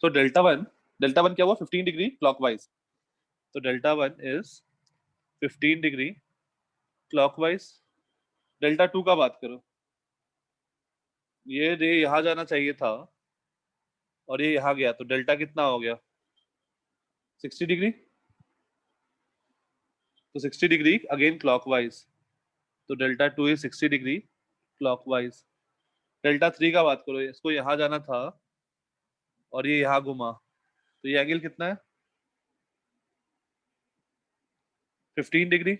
So delta one क्या हुआ 15 degree clockwise, तो delta one is 15 degree clockwise. Delta two का बात करो, ये रे यहाँ जाना चाहिए था और ये यहाँ गया, तो डेल्टा कितना हो गया 60 डिग्री, तो 60 डिग्री अगेन क्लॉकवाइज, तो delta two is 60 degree clockwise. Delta three का बात करो, इसको यहाँ जाना था और ये यहाँ घुमा, तो ये एंगल कितना है 15 डिग्री,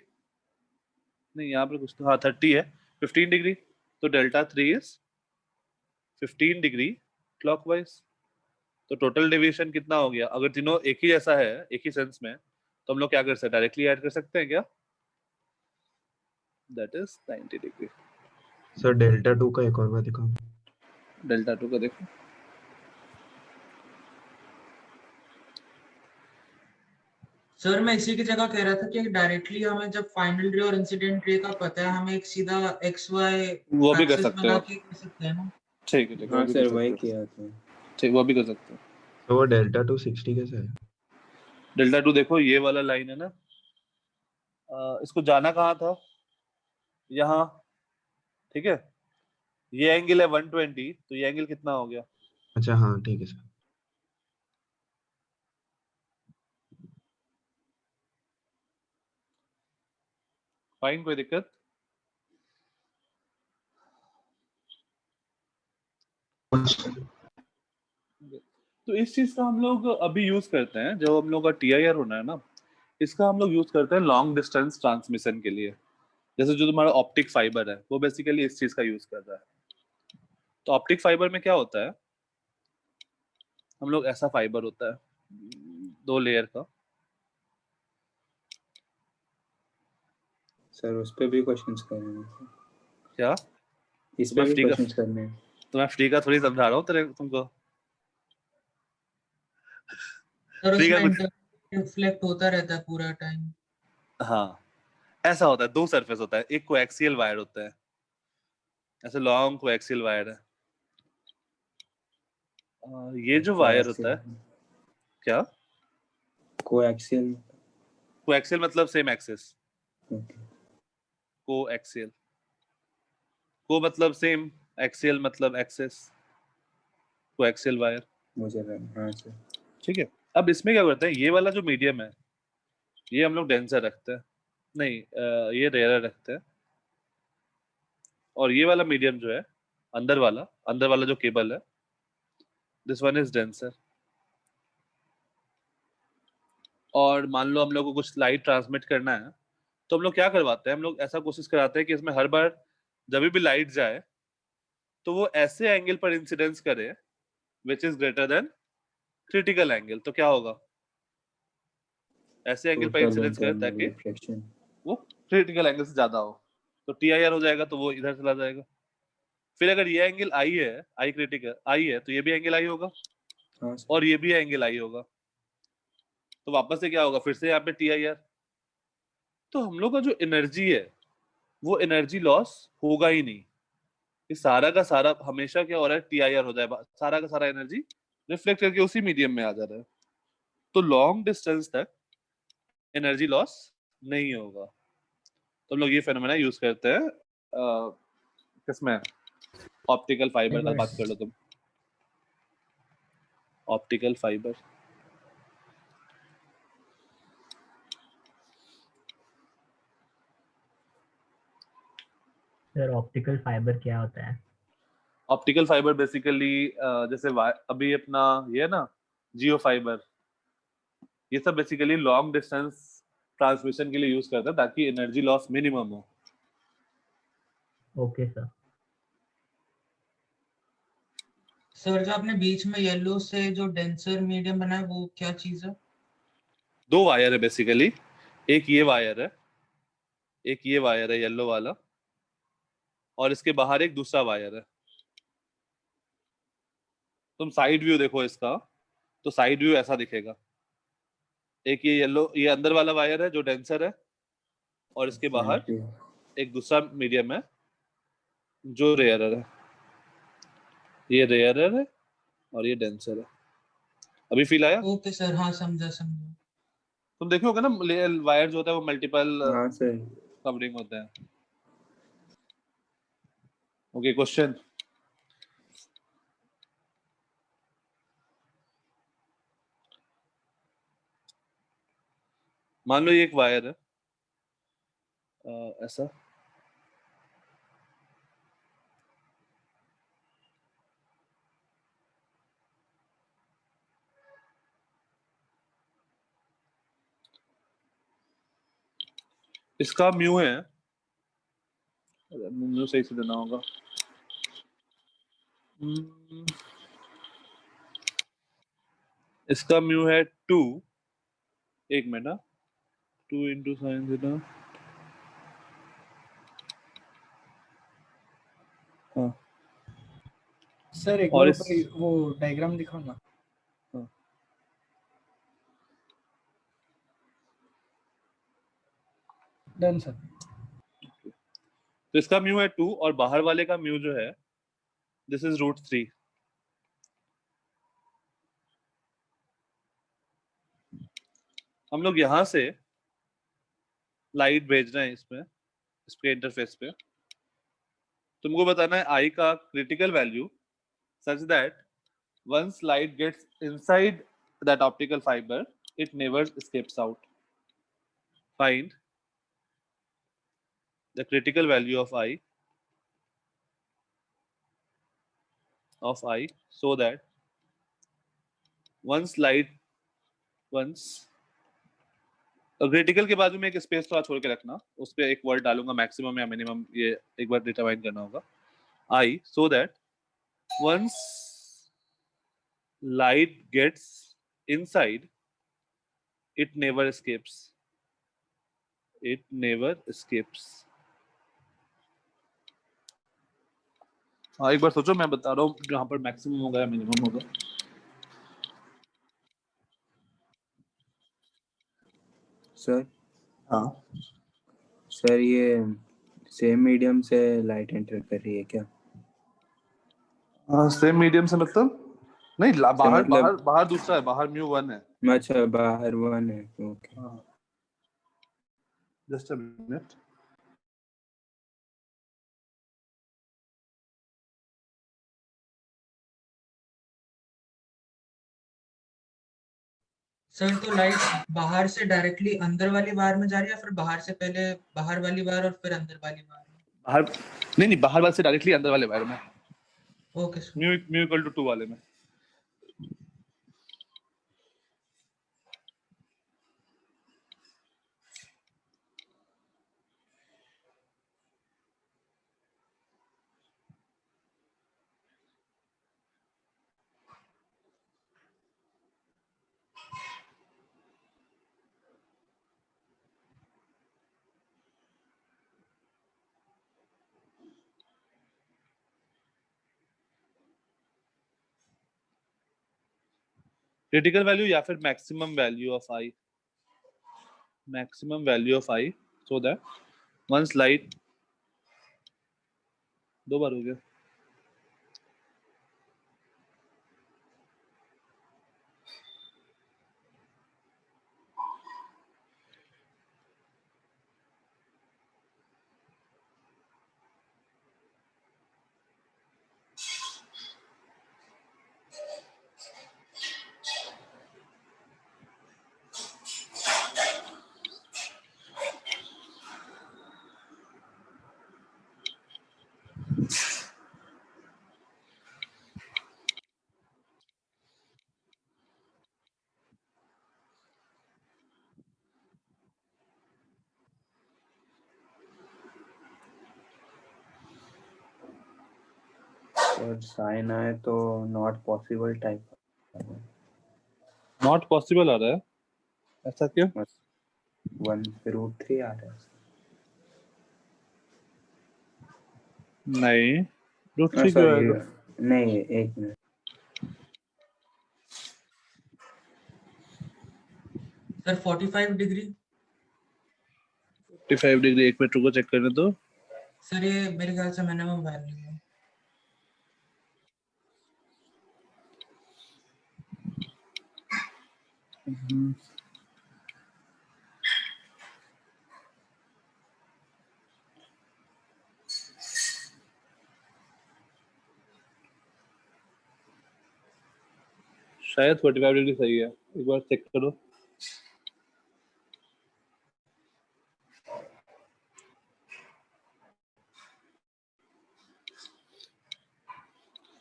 नहीं यहाँ पर कुछ तो, हाँ 30 है, 15 डिग्री, तो delta three is 15 degree clockwise. तो टोटल डेविएशन कितना हो गया, अगर तीनों एक ही जैसा है एक ही सेंस में, तो हम लोग क्या कर सकते हैं, डायरेक्टली ऐड कर सकते हैं क्या, that is 90 degree. Sir delta two का एक और बार दिखाओ। डेल्टा टू का देखो, सर मैं इसी की जगह कह रहा था कि डायरेक्टली हमें जब फाइनल रे और इंसिडेंट रे का पता है, हमें एक सीधा एक्स वाई वो भी कर एक्सिस सकते बना हो, के कर सकते हैं ना। ठीक है ठीक है, हाँ वो भी सर कर वही सकते हो, किया था। ठीक, वो भी कर सकते हो। तो वो डेल्टा टू 60 कैसे है? डेल्टा टू देखो ये वाला लाइन है ना, इसको जाना कहाँ था, यहाँ, ठीक है, ये एंगल है 120, तो ये एंगल कितना हो गया, अच्छा हाँ ठीक है सर। फाइन, कोई दिक्कत। तो इस चीज का हम लोग अभी यूज करते हैं, जो हम लोग का टीआईआर होना है ना, इसका हम लोग यूज करते हैं लॉन्ग डिस्टेंस ट्रांसमिशन के लिए। जैसे जो तुम्हारा ऑप्टिक फाइबर है वो बेसिकली इस चीज का यूज कर रहा है। तो ऑप्टिक फाइबर में क्या होता है, हम लोग ऐसा फाइबर होता है 2 लेयर का, सर उस पे भी क्वेश्चंस करने हैं, क्या इस तो पे मैं भी फ्री का क्वेश्चंस करने हैं। तो मैं फ्री का थोड़ी समझा रहा हूँ तेरे तुमको, सर फ्री उसमें का रिफ्लेक्ट होता रहता है पूरा टाइम। हाँ, ऐसा होता है, 2 सरफेस होता है, एक कोएक्सियल वायर होता है, ऐसे लॉन्ग कोएक्सियल वायर है। ये जो वायर होता है, क्या कोएक्सियल, कोएक्सियल मतलब सेम एक्सिस, ओके, कोएक्सियल, को मतलब सेम, एक्सियल मतलब एक्सिस, कोएक्सियल वायर, मुझे लगा, हाँ सर। ठीक है। अब इसमें क्या करते हैं, ये वाला जो मीडियम है ये हम लोग डेंसर रखते हैं, नहीं ये रेयर रखते हैं, और ये वाला मीडियम जो है अंदर वाला जो केबल है, दिस वन इज डेंसर। और मान लो हम लोग को कुछ लाइट ट्रांसमिट करना है, तो हम लोग क्या करवाते हैं, हम लोग ऐसा कोशिश कराते हैं कि इसमें हर बार जब भी लाइट जाए तो वो ऐसे एंगल पर इंसिडेंस करे which is greater than critical angle. तो क्या होगा, ऐसे एंगल पर इंसिडेंस करे ताकि रिफ्लेक्शन, वो क्रिटिकल एंगल से ज्यादा हो, तो टीआईआर हो जाएगा, तो वो इधर चला जाएगा। फिर अगर ये एंगल आई है, आई क्रिटिकल आई है, तो ये भी एंगल आई होगा, हाँ सर, और ये भी एंगल आई होगा, तो वापस से क्या होगा, फिर से यहाँ पे टीआईआर। तो हम लोग का जो एनर्जी है वो एनर्जी लॉस होगा ही नहीं, ये सारा का सारा हमेशा क्या हो रहा है, टीआईआर हो जाएगा, सारा का सारा एनर्जी रिफ्लेक्ट करके उसी मीडियम में आ जा रहा है, तो लॉन्ग डिस्टेंस तक एनर्जी लॉस नहीं होगा। तो हम लोग ये फेनोमेना यूज करते हैं किसमें, ऑप्टिकल फाइबर का बात कर लो तुम, optical fibre. Sir optical fibre क्या होता है? ऑप्टिकल फाइबर बेसिकली जैसे अभी अपना ये है ना जियो फाइबर, ये सब बेसिकली लॉन्ग डिस्टेंस ट्रांसमिशन के लिए यूज करते हैं ताकि एनर्जी लॉस मिनिमम हो। Okay sir. सर जो आपने बीच में येलो से जो डेंसर मीडियम बनाया वो क्या चीज है? 2 वायर है बेसिकली, एक ये वायर है, एक ये वायर है येलो वाला, और इसके बाहर एक दूसरा वायर है। तुम साइड व्यू देखो इसका, तो साइड व्यू ऐसा दिखेगा, एक ये येलो, ये अंदर वाला वायर है जो डेंसर है, और इसके बाहर एक दूसरा मीडियम है जो रेयरर है, ये रेयरर है और ये डेंसर है। अभी फील आया? ओके सर, हाँ समझा समझा। तुम देखे होगे ना वायर जो होता है वो मल्टीपल हाँ सर। कवरिंग होता है। Okay, question. मान लो ये एक वायर है ऐसा, इसका म्यू है, म्यू सही से देना होगा। इसका म्यू है 2, एक मिनट, 2 इंटू साइन थीटा। हाँ, सर एक और बार इस ऊपर वो डायग्राम दिखाओ ना। Done sir. तो इसका म्यू है 2 और बाहर वाले का म्यू जो है दिस इज √3। हम लोग यहां से लाइट भेज रहे हैं इसमें, इसके इंटरफेस पे। तुमको बताना है आई का critical value such that once light gets inside that optical fiber it never escapes out. Find the critical value of I so that once critical के बाजू में एक स्पेस थोड़ा छोड़ के रखना, उस पे एक वर्ड डालूंगा मैक्सिमम या मिनिमम, ये एक बार डिटरमाइन करना होगा। I so that once light gets inside it never escapes. हाँ, एक बार सोचो, मैं बता रहा हूँ जहाँ पर मैक्सिमम होगा या मिनिमम होगा। सर। हाँ सर ये सेम मीडियम से लाइट एंटर कर रही है क्या? सेम मीडियम से मतलब नहीं, बाहर मतलब बाहर बाहर दूसरा है, बाहर म्यू 1 है। अच्छा, बाहर 1 है। Okay. Just a minute. Sir तो लाइट बाहर से डायरेक्टली अंदर वाली वायर में जा रही है या फिर बाहर से पहले बाहर वाली वायर और फिर अंदर वाली वायर? बाहर नहीं, बाहर वाले से डायरेक्टली अंदर वाले वायर में। Okay sir. Mu equal to 2 वाले में। क्रिटिकल वैल्यू या फिर maximum value of I, so that once light, 2 बार हो गया। और साइन आए तो not possible type. Not possible आ रहा है, ऐसा क्यों? 1 से √3 आ रहा है। नहीं, √3 क्यों सॉरी, आएगा? नहीं, एक मिनट। Sir 45 degree. 55 डिग्री, एक मिनट रुको, चेक करने दो। सर ये मेरे ख्याल से मिनिमम वैल्यू है। शायद 45 डिग्री सही है, एक बार चेक करो।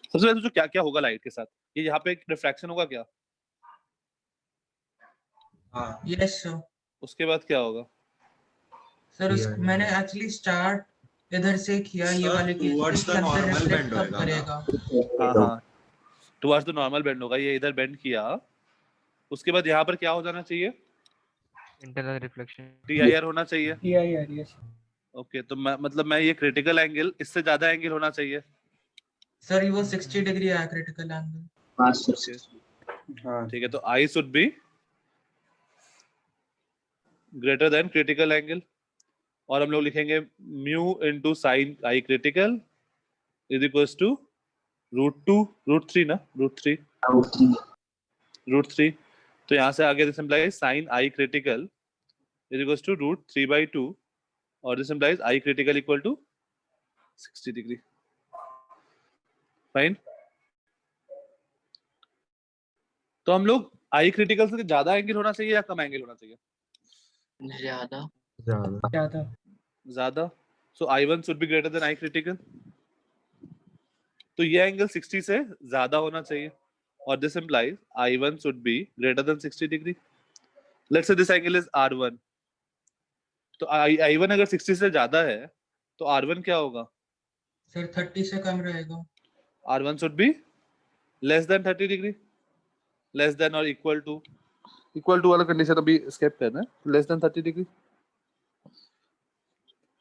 सबसे पहले तो क्या क्या होगा लाइट के साथ, ये यहाँ पे एक रिफ्रैक्शन होगा क्या? हाँ यस सर। उसके बाद क्या होगा? सर Yeah, मैंने yeah. एक्चुअली स्टार्ट इधर से किया, ये Sir, वाले केस towards इसके the अंदर normal रिफ्लेक्ट bend कब होएगा ना? करेगा? हाँ, टुवर्ड्स द नॉर्मल बेंड होगा, ये इधर बेंड किया, उसके बाद यहाँ पर क्या हो जाना चाहिए? इंटरनल रिफ्लेक्शन TIR होना चाहिए। TIR, yes. ओके, तो मतलब मैं ये क्रिटिकल एंगल, इससे ज्यादा एंगल होना चाहिए। सर ये वो 60 डिग्री आया क्रिटिकल एंगल। हाँ ठीक है, तो I should be greater than critical angle, और हम लोग लिखेंगे mu into sine I critical is equals to √3 ना, √3। तो यहाँ से आगे this implies sine I critical is equals to √3/2, और this implies I critical equal to 60 degree. Fine. तो हम लोग I क्रिटिकल से ज्यादा एंगल होना चाहिए या कम एंगल होना चाहिए? ज्यादा। ज्यादा ज्यादा। सो I1 should be greater then I critical, तो ये एंगल 60 से ज्यादा होना चाहिए, और this implies I1 should be greater then 60 degree. Let's say this angle is R1, तो I1 अगर 60 से ज्यादा है तो R1 क्या होगा? सर 30 से कम रहेगा। R1 should be less than 30 degree, less than और इक्वल टू वाला कंडीशन अभी स्किप करना है, लेस देन 30 डिग्री।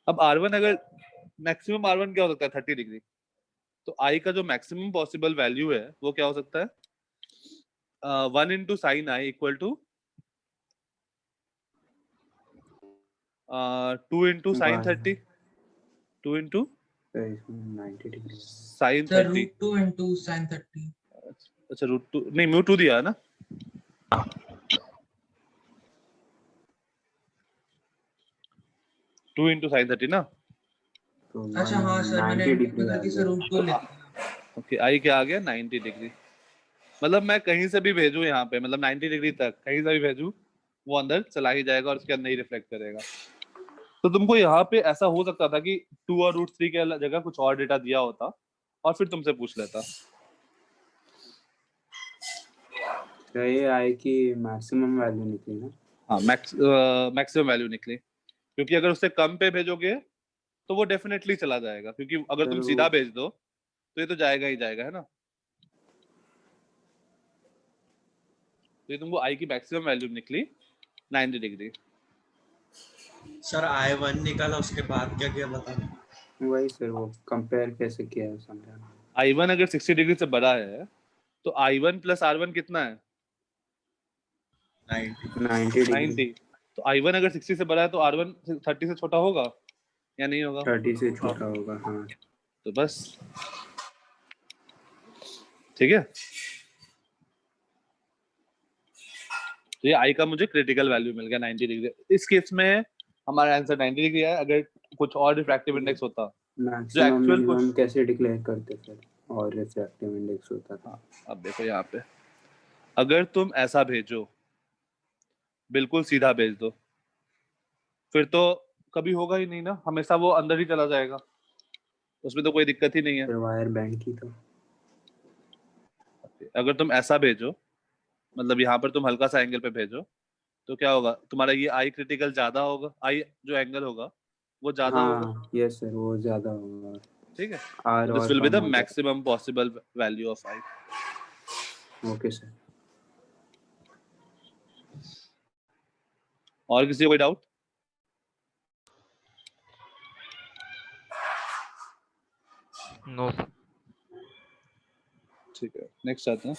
अब R1 अगर मैक्सिमम R1 क्या हो सकता है? 30 डिग्री। तो I का जो मैक्सिमम पॉसिबल वैल्यू है वो क्या हो सकता है? 1 into sine I equal to 2 into sine 30, 2 into तो इसमें 90 degree sine sir 30। √2 into sine 30। अच्छा, √2 नहीं, μ2 दिया है ना? टू इंटू साइन 30 ना? तो अच्छा हाँ सर, मैंने 90 डिग्री आ गलती से गया। √2 लिख दिया। ओके, I क्या आ गया? 90 डिग्री। मतलब मैं कहीं से भी भेजूं यहाँ पे, मतलब 90 डिग्री तक कहीं से भी भेजूं, वो अंदर चला ही जाएगा और उसके अंदर ही रिफ्लेक्ट करेगा। तो तुमको यहाँ पे ऐसा हो सकता था कि 2 और √3 के जगह कुछ और डेटा दिया होता और फिर तुमसे पूछ लेता। तो ये I की मैक्सिमम वैल्यू निकली ना? हाँ, मैक्सिमम वैल्यू निकली, क्योंकि अगर उससे कम पे भेजोगे तो वो डेफिनेटली चला जाएगा, क्योंकि अगर तुम सीधा भेज दो तो ये तो जाएगा ही जाएगा, है ना? तो ये तुमको I की मैक्सिमम वैल्यू निकली 90 डिग्री। सर I1 निकाला, उसके बाद क्या किया बता? वही सर, वो कंपेयर कैसे किया है समझा। I1 अगर 60 डिग्री से बड़ा है तो I1 प्लस R1 कितना है? 90 डिग्री। 90। तो I1 अगर 60 से बड़ा है तो R1 30 से छोटा होगा या नहीं होगा? 30 से छोटा होगा, हाँ। तो बस ठीक है, तो ये I का मुझे क्रिटिकल वैल्यू मिल गया 90 डिग्री। इस केस में हमारा आंसर 90 डिग्री है। अगर कुछ और रिफ्रैक्टिव इंडेक्स होता, मैक्सिमम actual मिनिमम कुछ- कैसे डिक्लेयर करते सर, और रिफ्रैक्टिव इंडेक्स होता था। अब देखो यहाँ पे, अगर तुम ऐसा भेजो, बिल्कुल सीधा भेज दो, फिर तो कभी होगा ही नहीं ना, हमेशा वो अंदर ही चला जाएगा, उसमें तो कोई दिक्कत ही नहीं है। फिर वायर बैंड की तो अगर तुम ऐसा भेजो, मतलब यहाँ पर तुम हल्का सा एंगल पे भेजो, तो क्या होगा? तुम्हारा ये I क्रिटिकल ज्यादा होगा, I जो एंगल होगा वो ज्यादा होगा, हाँ यस सर, वो ज्यादा होगा। ठीक है? R दिस और विल बी कम द हो maximum possible value of I। जाएगा। Okay sir. और किसी को कोई डाउट? नो। ठीक है, नेक्स्ट आते हैं।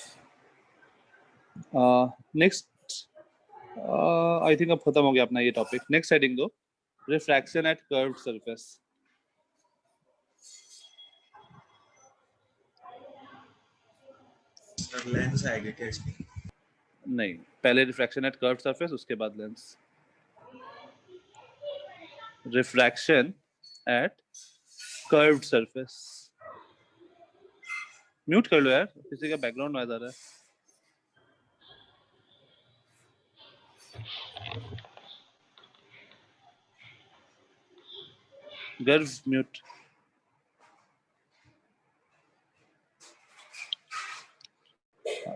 नेक्स्ट आई थिंक अब खत्म हो गया अपना ये टॉपिक। नेक्स्ट हेडिंग दो, refraction at curved surface. Sir lens आएगा क्या इसमें? नहीं, पहले रिफ्रैक्शन एट कर्व्ड सरफेस, उसके बाद lens. Refraction at curved surface. Mute कर लो यार, किसी का बैकग्राउंड नॉइज आ रहा है। गर्व म्यूट।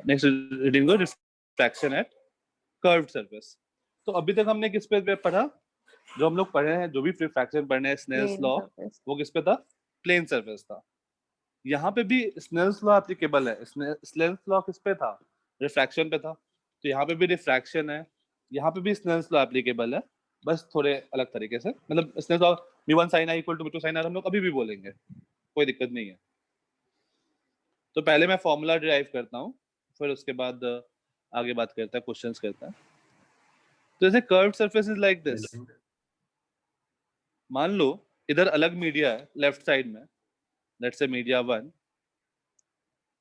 नेक्स्ट रीडिंग को रिफ्रैक्शन एट कर्व्ड सरफेस। तो अभी तक हमने किस पे पढ़ा? जो हम लोग पढ़े हैं, जो भी रिफ्रैक्शन पढ़ने हैं, स्नेल्स लॉ, वो किस पे था? प्लेन सरफेस था। यहाँ पे भी स्नेल्स लॉ एप्लीकेबल है। स्नेल्स लॉ किस पे था? रिफ्रैक्शन पे था। तो यहाँ पे भी रिफ्रैक्शन है, यहाँ पे भी स्नेल्स लॉ एप्लीकेबल है, बस थोड़े अलग तरीके से। मतलब Snell's law μ1 sin i = μ2 sin r हम लोग अभी भी बोलेंगे, कोई दिक्कत नहीं है। तो पहले मैं फॉर्मूला डिराइव करता हूँ, फिर उसके बाद आगे बात करता है, क्वेश्चंस करता है। तो जैसे curved surface is like this. मान लो इधर अलग मीडिया है लेफ्ट साइड में, लेट्स से मीडिया 1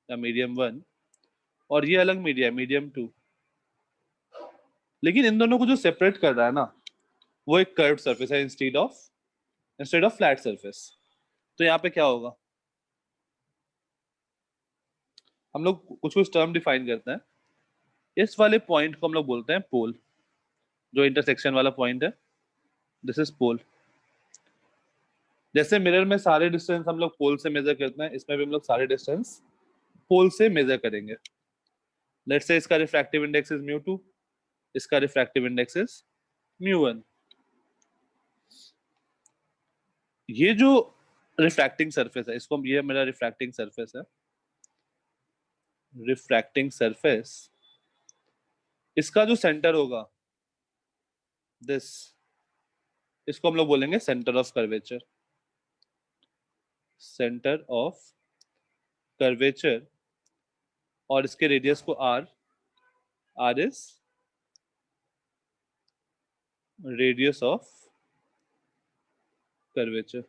या मीडियम 1, और ये अलग मीडिया है मीडियम 2। लेकिन इन दोनों को जो सेपरेट कर रहा है ना, वो एक कर्व्ड सरफेस है इंस्टेड ऑफ फ्लैट सरफेस। तो यहाँ पे क्या होगा? हम लोग कुछ टर्म डिफाइन करते हैं। इस वाले पॉइंट को हम लोग बोलते हैं पोल। जो इंटरसेक्शन वाला पॉइंट है, दिस इज पोल। जैसे मिरर में सारे डिस्टेंस हम लोग पोल से मेजर करते हैं, इसमें भी हम लोग सारे डिस्टेंस पोल से मेजर करेंगे। लेट्स से इसका रिफ्रैक्टिव इंडेक्स इज μ2, इसका रिफ्रैक्टिव इंडेक्स इज μ1। ये जो रिफ्रैक्टिंग सरफेस है, इसको ये मेरा रिफ्रैक्टिंग सरफेस है। रिफ्रैक्टिंग सरफेस, इसका जो सेंटर होगा दिस, इसको हम लोग बोलेंगे centre of curvature. Centre of curvature, और इसके रेडियस को r is radius of curvature.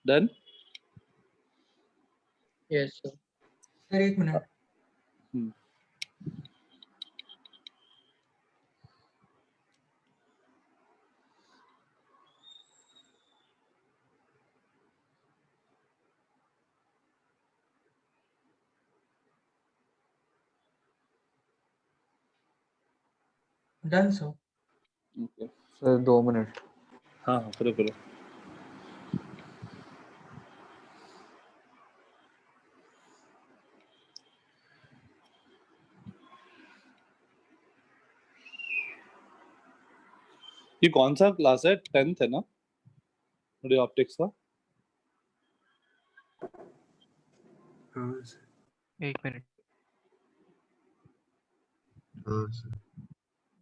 Done? Yes, sir. Sir एक minute. Done sir. Okay sir 2 minute. हाँ हाँ, करो करो। ये कौन सा क्लास है? 10th है ना, रे ऑप्टिक्स का? हाँ सर। 1 मिनट। हाँ सर।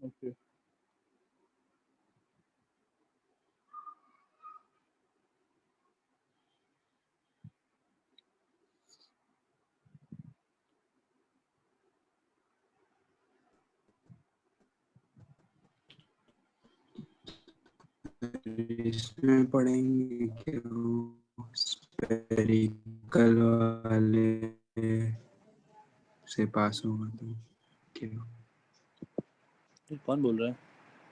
ओके। इसमें पढ़ेंगे क्या स्पेरिकल वाले से पास होगा तो क्या? ये कौन बोल रहा है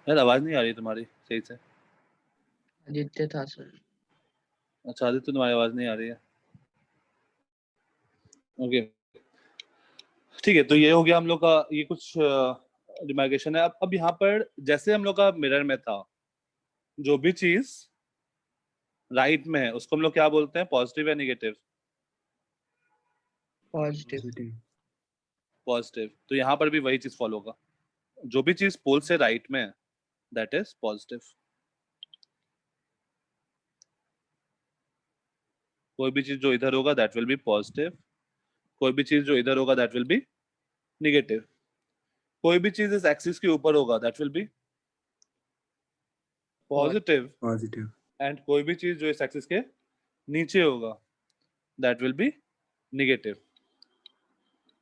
यार? आवाज नहीं आ रही तुम्हारी सही से। आदित्य था सर। अच्छा आदित्य, तुम्हारी आवाज नहीं आ रही है। ओके ठीक है, तो ये हो गया हम लोग का, ये कुछ डिमार्केशन है। अब यहाँ पर जैसे हम लोग का मिरर में था, जो भी चीज राइट में है उसको हम लोग क्या बोलते हैं? पॉजिटिव या नेगेटिव? पॉजिटिव। पॉजिटिव। तो यहाँ पर भी वही चीज फॉलो होगा। जो भी चीज पोल से राइट में है दैट इज पॉजिटिव। कोई भी चीज जो इधर होगा दैट विल बी पॉजिटिव, कोई भी चीज जो इधर होगा दैट विल बी नेगेटिव, कोई भी चीज इस एक्सिस के ऊपर होगा that will be positive, positive. And कोई भी चीज जो इस एक्सिस के नीचे होगा दैट विल बी नेगेटिव।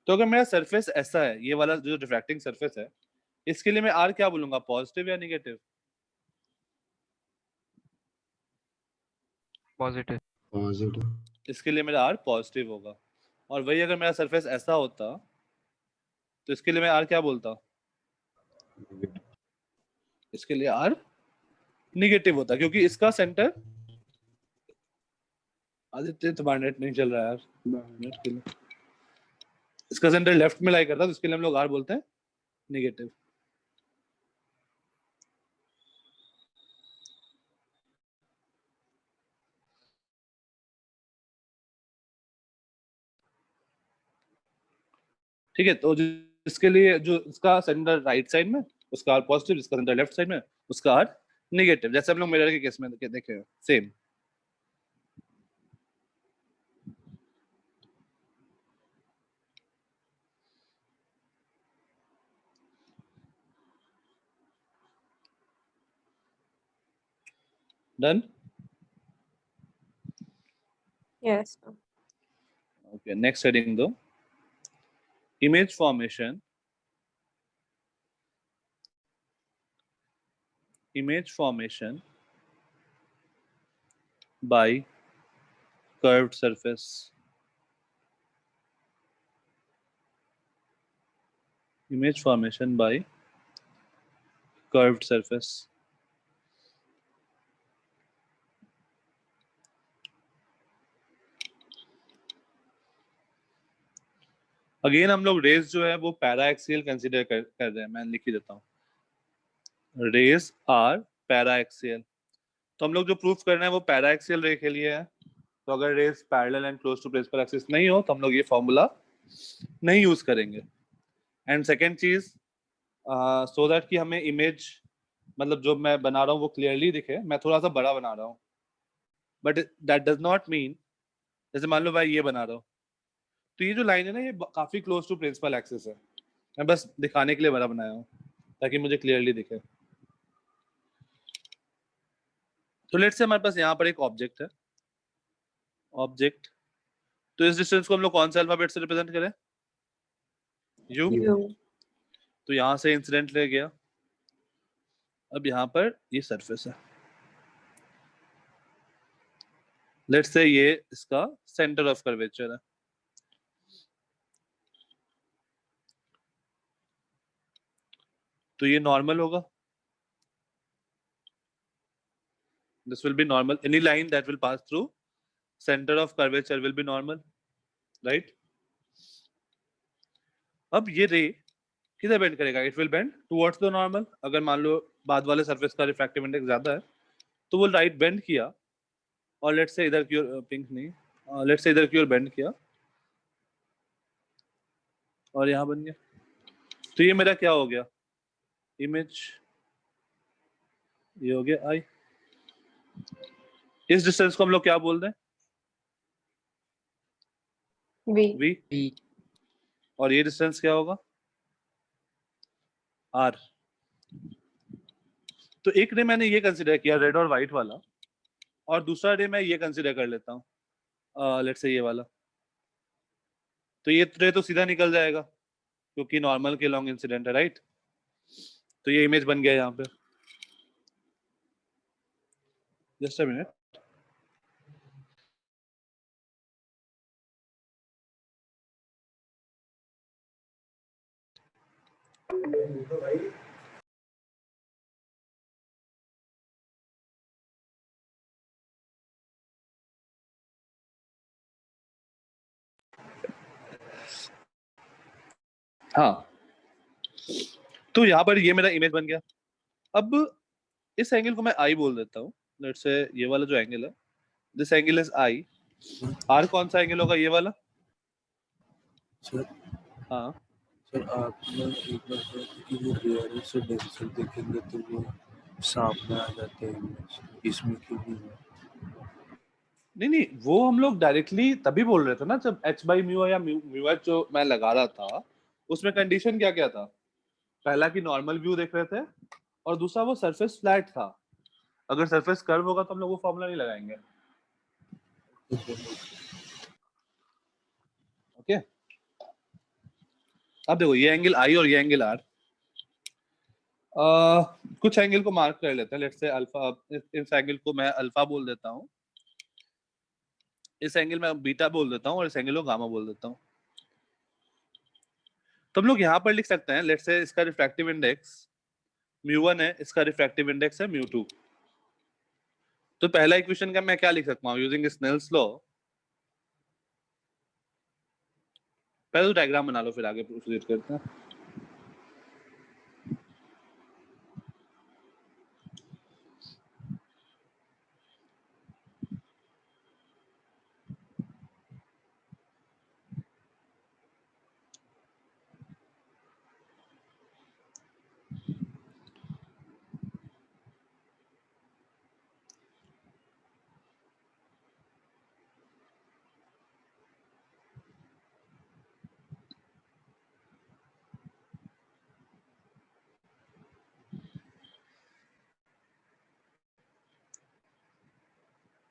तो अगर मेरा सरफेस ऐसा है, ये वाला जो रिफ्रैक्टिंग सरफेस है, इसके लिए मैं आर क्या बोलूंगा, पॉजिटिव या नेगेटिव? पॉजिटिव। इसके लिए मेरा आर पॉजिटिव होगा। और वही अगर मेरा सरफेस ऐसा होता तो इसके लिए मैं आर क्या बोलता, इसके लिए आर नेगेटिव होता, क्योंकि इसका सेंटर, आदित्य तुम्हारा नेट नहीं चल रहा है यार, नेट के लिए इसका सेंटर लेफ्ट में लाई करता, तो इसके लिए हम लोग आर बोलते हैं नेगेटिव। ठीक है, तो जिसके लिए जो इसका सेंटर राइट साइड में उसका आर पॉजिटिव, जिसका सेंटर लेफ्ट साइड में उसका आर नेगेटिव, जैसे हम लोग मिरर के केस में देखे same. Done? Yes. Okay, next heading दो, image formation. Image formation by curved surface. Image formation by curved surface. Again हम लोग रेज जो है वो पैरा एक्सियल कंसिडर कर रहे हैं, मैं लिख ही देता हूँ, रेज आर पैरा एक्सियल। तो हम लोग जो प्रूफ करना है वो पैरा एक्सियल रे के लिए है। तो अगर rays parallel and close to principal axis नहीं हो तो हम लोग ये फॉर्मूला नहीं यूज करेंगे। एंड सेकेंड चीज, सो दैट कि हमें इमेज, मतलब जो मैं बना रहा हूँ वो क्लियरली दिखे, मैं थोड़ा सा बड़ा बना रहा हूँ, but that does not mean, जैसे मान लो भाई ये बना रहा हूँ, तो ये जो लाइन है ना ये काफी क्लोज टू प्रिंसिपल एक्सिस है, मैं बस दिखाने के लिए बड़ा बनाया हूँ ताकि मुझे क्लियरली दिखे। तो लेट्स से हमारे पास यहाँ पर एक ऑब्जेक्ट है, ऑब्जेक्ट, तो इस डिस्टेंस को हम लोग कौन से अल्फाबेट से रिप्रेजेंट करें, यू। तो यहाँ से इंसिडेंट ले गया, अब यहाँ पर ये सरफेस है, लेट्स से ये इसका सेंटर ऑफ कर्वेचर है। तो ये नॉर्मल होगा, this will be normal, any line that will pass through centre of curvature will be normal, right. अब ये रे किधर बेंड करेगा, it will bend towards the normal. अगर मान लो बाद वाले सरफेस का रिफ्रैक्टिव इंडेक्स ज्यादा है तो वो राइट बेंड किया, और लेट्स से इधर की ओर, पिंक नहीं, लेट्स से इधर की ओर बेंड किया और यहाँ बन गया। तो ये मेरा क्या हो गया, इमेज, ये हो गया आई। इस डिस्टेंस को हम लोग क्या बोल रहे हैं, V. V। और ये डिस्टेंस क्या होगा, R। तो एक रे मैंने ये कंसिडर किया रेड और व्हाइट वाला, और दूसरा रे मैं ये कंसिडर कर लेता हूँ, लेट्स से ये वाला। तो ये रे तो सीधा निकल जाएगा क्योंकि नॉर्मल के लॉन्ग इंसिडेंट है, राइट। तो ये इमेज बन गया यहाँ पे, जस्ट अ मिनट। हाँ, तो यहाँ पर ये मेरा इमेज बन गया। अब इस एंगल को मैं आई बोल देता हूँ, लेट्स से ये वाला जो एंगल है, this angle is I. R कौन सा एंगल होगा, ये वाला। सर, हाँ सर आपने एक बार कि वो रियल से डेंसर देखेंगे तो वो सामने आ जाते हैं, इसमें क्यों नहीं है? नहीं, वो हम लोग डायरेक्टली तभी बोल रहे थे ना जब h बाई म्यू या म्यू एच जो मैं लगा रहा था, उसमें कंडीशन क्या क्या था, पहला कि नॉर्मल व्यू देख रहे थे, और दूसरा वो सरफेस फ्लैट था। अगर सरफेस कर्व होगा तो हम लोग वो फॉर्मूला नहीं लगाएंगे। ओके, अब देखो ये एंगल आई और ये एंगल आर, कुछ एंगल को मार्क कर लेते हैं। लेट्स से अल्फा, इस एंगल को मैं अल्फा बोल देता हूँ, इस एंगल में बीटा बोल देता हूँ और इस एंगल को गामा बोल देता हूँ। तो हम लोग यहाँ पर लिख सकते हैं, लेट्स से इसका रिफ्रैक्टिव इंडेक्स μ1 है, इसका रिफ्रैक्टिव इंडेक्स है μ2। तो पहला इक्वेशन का मैं क्या लिख सकता हूँ यूजिंग स्नेल्स लॉ? पहले तो डायग्राम बना लो, फिर आगे प्रोसीड करते हैं।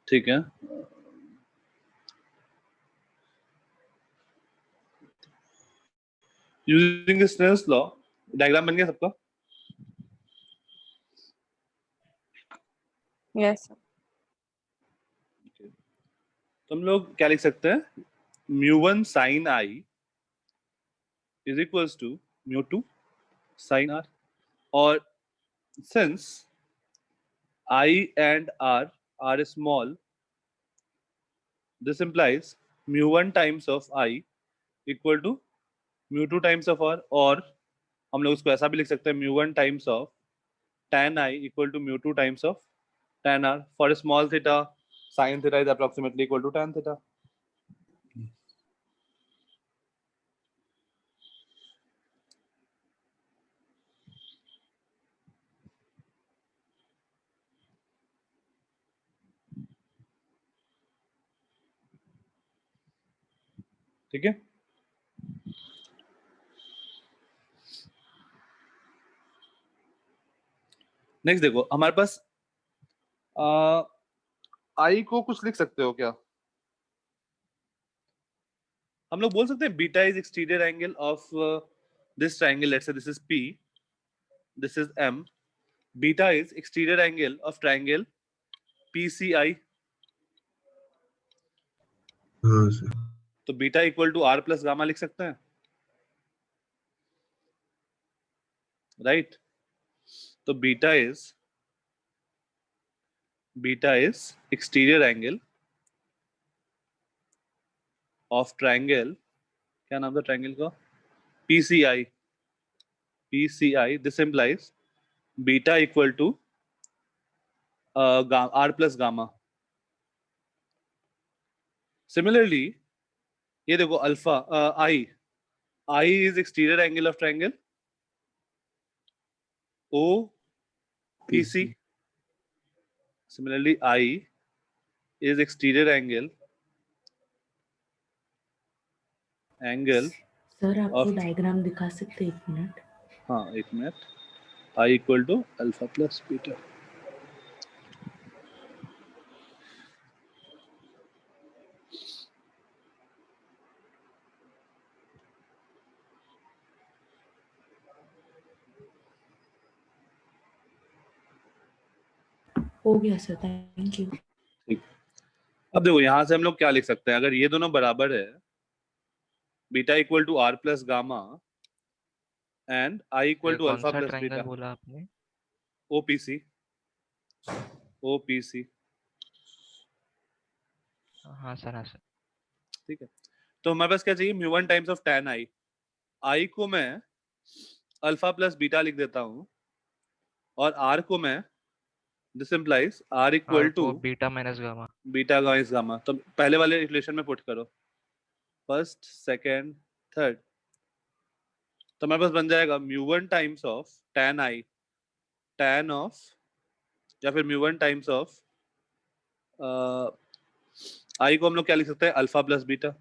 ठीक है, यूजिंग स्नेल्स लॉ डायग्राम बन गया सबका? Yes, sir. तो हम लोग क्या लिख सकते हैं, μ1 sin i is equals to μ2 sin r, और since I and r are small, this implies μ1 times of i equal to μ2 times of r, और हम लोग उसको ऐसा भी लिख सकते हैं μ1 times of tan i equal to μ2 times of tan r. For small theta, sin theta is approximately equal to tan theta. ठीक है, नेक्स्ट देखो हमारे पास आई को कुछ लिख सकते हो क्या? हम लोग बोल सकते हैं beta is exterior angle of this triangle, let's say this is P, this is M, beta is exterior angle of triangle PCI। हाँ सर। तो beta equal to R plus gamma लिख सकते हैं, राइट? तो beta is exterior angle of triangle, क्या नाम था ट्रायंगल का? PCI। This implies beta equal to R plus gamma. Similarly ये देखो alpha I is exterior angle of triangle OPC। Similarly, I is exterior angle sir आपको of, diagram दिखा सकते हैं 1 मिनट? हाँ 1 minute, I equal to alpha plus beta। हो गया sir, thank you. ठीक, अब देखो यहाँ से हम लोग क्या लिख सकते हैं, अगर ये दोनों बराबर है, beta equal to R plus gamma and I equal to alpha plus beta, बोला आपने? OPC। हाँ सर, हाँ सर। ठीक है, तो हमारे पास क्या चाहिए, μ1 times of tan i। I को मैं अल्फा प्लस बीटा लिख देता हूँ और R को मैं, this implies R equal to beta minus gamma. Beta guys gamma. तो पहले वाले रिलेशन में पुट करो, फर्स्ट सेकेंड थर्ड, तो हमारे पास बन जाएगा μ1 times of tan i, tan of, या फिर μ1 टाइम्स ऑफ i को हम लोग क्या लिख सकते हैं, अल्फा प्लस बीटा,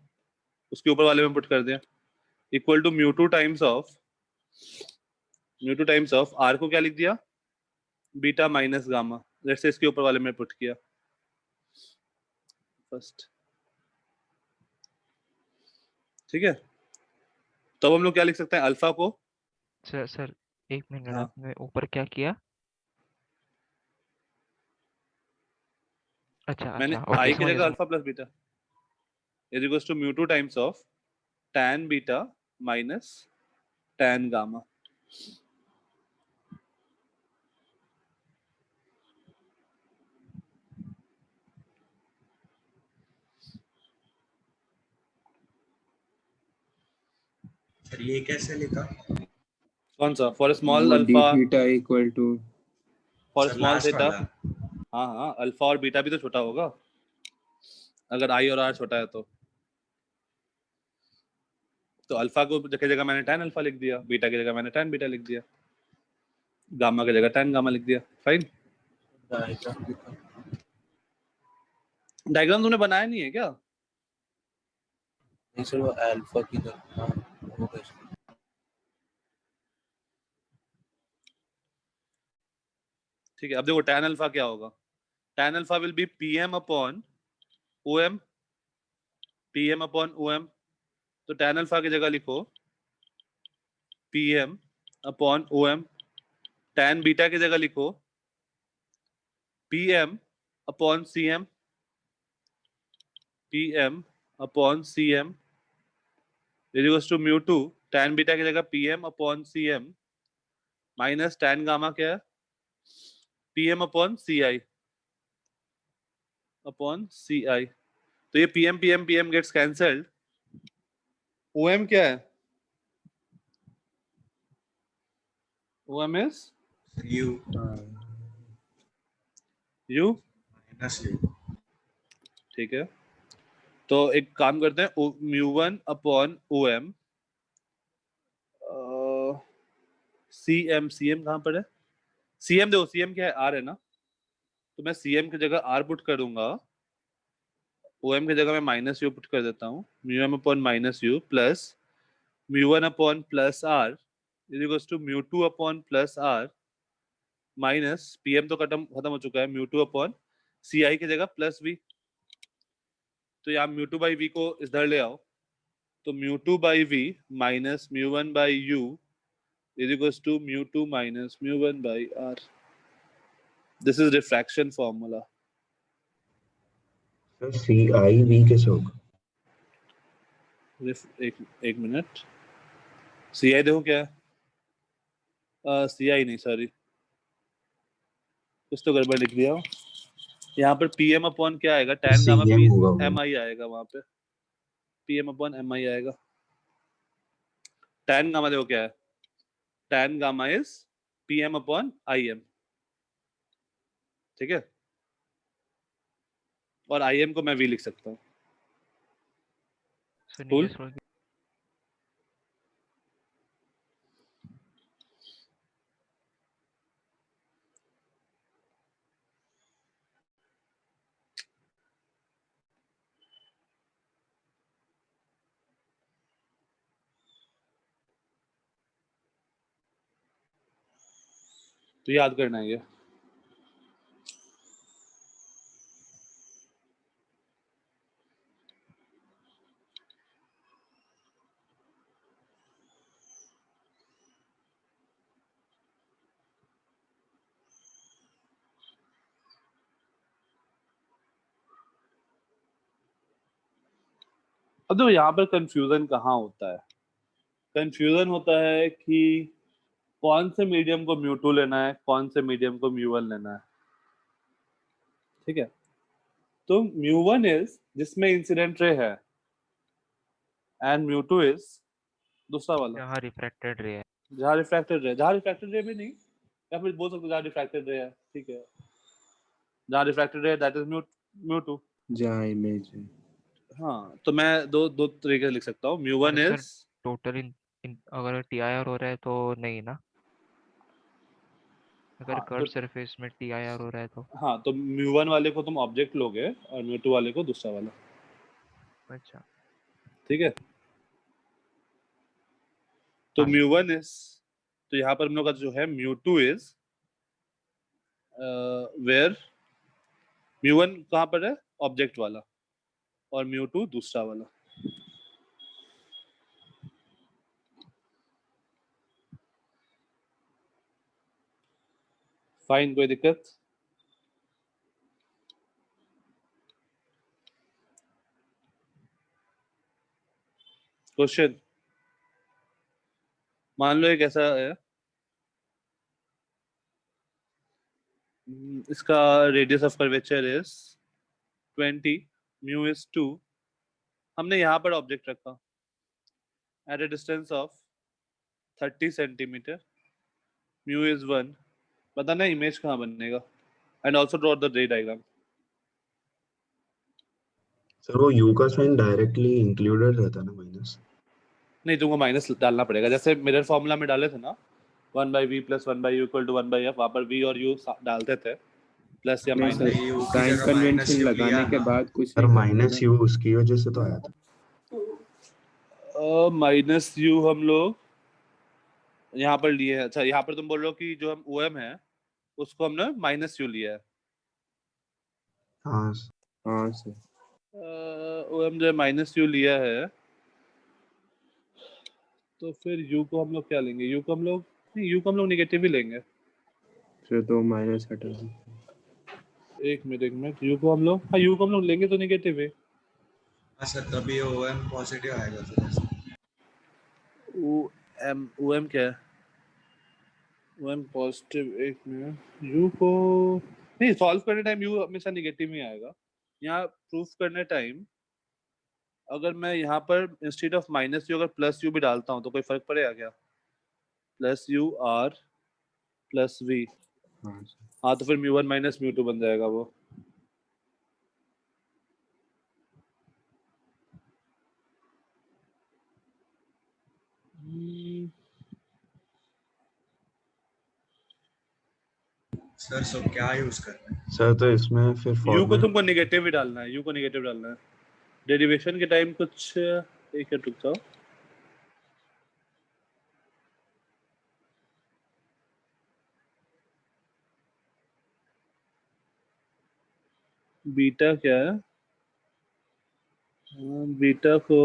उसके ऊपर वाले में पुट कर दिया, equal to μ2 times of r को क्या लिख दिया, beta minus gamma. Let's say इसके ऊपर वाले में पुट किया फर्स्ट, ठीक है। तो अब हम लोग क्या लिख सकते हैं, अल्फा को, सर एक मिनट, हाँ। आपने ऊपर क्या किया? अच्छा मैंने अच्छा, ओके, आई की समझ जगह गया। Alpha plus beta is equals to mu two times of tan beta minus tan gamma. Sir ये कैसे लिखा? कौन सा? फॉर स्मॉल वो D alpha, theta equal to for sir small last theta. वाला। हाँ हाँ, अल्फा और बीटा भी तो छोटा होगा अगर आई और आर छोटा है तो अल्फा को की जगह मैंने tan अल्फा लिख दिया, बीटा की जगह मैंने tan बीटा लिख दिया, गामा की जगह tan गामा लिख दिया, फाइन। डायग्राम दिखा। डायग्राम तुमने बनाया नहीं है क्या? नहीं सर, वो अल्फा की जगह, हाँ वो कैसे? ठीक है, अब देखो tan अल्फा क्या होगा, tan alpha will be pm upon om, pm upon om। तो tan अल्फा की जगह लिखो pm upon om, tan beta की जगह लिखो pm upon cm, pm upon cm is equals to mu two tan beta की जगह pm upon cm minus tan gamma क्या है, pm upon ci upon ci। तो ये pm pm pm gets cancelled, om क्या है, om is U u, minus you. ठीक है। तो एक काम करते हैं, mu one upon O M, C M, C M कहाँ पर है, सी एम देखो, सी एम क्या है, आर है ना, तो मैं सी एम की जगह आर पुट कर दूंगा, ओ एम की जगह मैं माइनस यू पुट कर देता हूँ, mu M upon minus U plus mu one upon plus R is equals to mu two upon plus R minus P M तो खत्म हो चुका है, mu two upon C I की जगह प्लस वी। तो यहाँ म्यू टू बाई वी को इधर ले आओ, तो mu two by V minus mu one by U is equals to mu 2 minus mu 1 by r. This is diffraction formula. Sir C I V कैसे होगा? एक मिनट, सी आई देखो क्या है, सी आई नहीं, सॉरी कुछ तो गड़बड़ लिख दिया यहाँ पर, पी एम अपॉन क्या आएगा, tan गामा CM पी होगा एम वो। आई आएगा, वहां पे P M upon M I आएगा। tan गामा देखो क्या है, tan gamma is P M upon I M, ठीक है, और आई एम को मैं वी लिख सकता हूँ। Sir Cool. नीचे scroll तो याद करना है ये। अब देखो यहाँ पर कंफ्यूजन कहाँ होता है, कंफ्यूजन होता है कि कौन से मीडियम को म्यू टू लेना है, कौन से मीडियम को म्यू वन लेना है, ठीक है। तो म्यू वन इज जिसमें इंसिडेंट रे है एंड म्यू टू इज दूसरा वाला जहाँ रिफ्रैक्टेड रे है। जहाँ रिफ्रैक्टेड रे भी नहीं, या फिर बोल सकते हो जहाँ रिफ्रैक्टेड रे है, ठीक है, जहाँ रिफ्रैक्टेड रे है दैट इज म्यू टू। जहाँ इमेज है। हाँ, तो मैं दो तरीके से लिख सकता हूँ, mu one sir is total अगर टी आई आर हो रहा है तो नहीं ना, अगर हाँ, कर्व सरफेस में टी आई आर हो रहा है तो। हाँ, तो म्यू वन वाले को तुम ऑब्जेक्ट लोगे और म्यू टू वाले को दूसरा वाला, अच्छा ठीक है। तो हाँ म्यू वन इज, तो यहाँ पर हम लोग का जो है म्यू टू इज वेयर μ1 कहाँ पर है, ऑब्जेक्ट वाला, और μ2 दूसरा वाला। फाइन, कोई दिक्कत? क्वेश्चन, मान लो एक ऐसा है, इसका radius of curvature is 20, mu is 2, हमने यहाँ पर ऑब्जेक्ट रखा at a distance of 30 centimetre, mu is 1, बताना इमेज कहाँ बनेगा, एंड ऑल्सो ड्रॉ द रे डायग्राम। सर वो u का साइन डायरेक्टली इंक्लूडेड रहता है ना माइनस? नहीं, तुमको माइनस डालना पड़ेगा, जैसे मिरर फॉर्मूला में डाले थे ना 1/v + 1/u = 1/f, वहाँ पर v और u डालते थे, प्लस या नहीं माइनस। सर, u की साइन जगह कन्वेंशन माइनस u लगाने लिया के ना। बाद कुछ सर नहीं करना माइनस ना। u उसकी वजह से तो आया था। माइनस u हम लोग यहाँ पर लिए हैं। अच्छा, यहाँ पर तुम बोल रहे हो कि जो हम OM है उसको हमने माइनस u लिया है। हाँ हाँ सर, OM जो माइनस u लिया है, तो फिर u को हम लोग क्या लेंगे, u को हम लोग नेगेटिव ही लेंगे। फिर तो माइनस हटा दो। एक मिनट, u को हम लोग लेंगे तो नेगेटिव है। हाँ सर, तभी OM पॉजिटिव आएगा फिर ऐसे। OM क्या है, OM पॉजिटिव। एक मिनट, u को नहीं, सॉल्व करने टाइम u हमेशा नेगेटिव ही आएगा। यहाँ प्रूफ करने टाइम अगर मैं यहाँ पर इंस्टेड ऑफ माइनस u अगर प्लस u भी डालता हूँ तो कोई फर्क पड़ेगा क्या, +u r + v। हाँ सर, हाँ, तो फिर μ1 - μ2 बन जाएगा वो। सर सो क्या यूज करना है? सर तो इसमें फिर u को फॉर्मूला तुमको नेगेटिव ही डालना है, u को नेगेटिव डालना है। डेरिवेशन के टाइम कुछ एक मिनट रुक जाओ, बीटा क्या है, बीटा को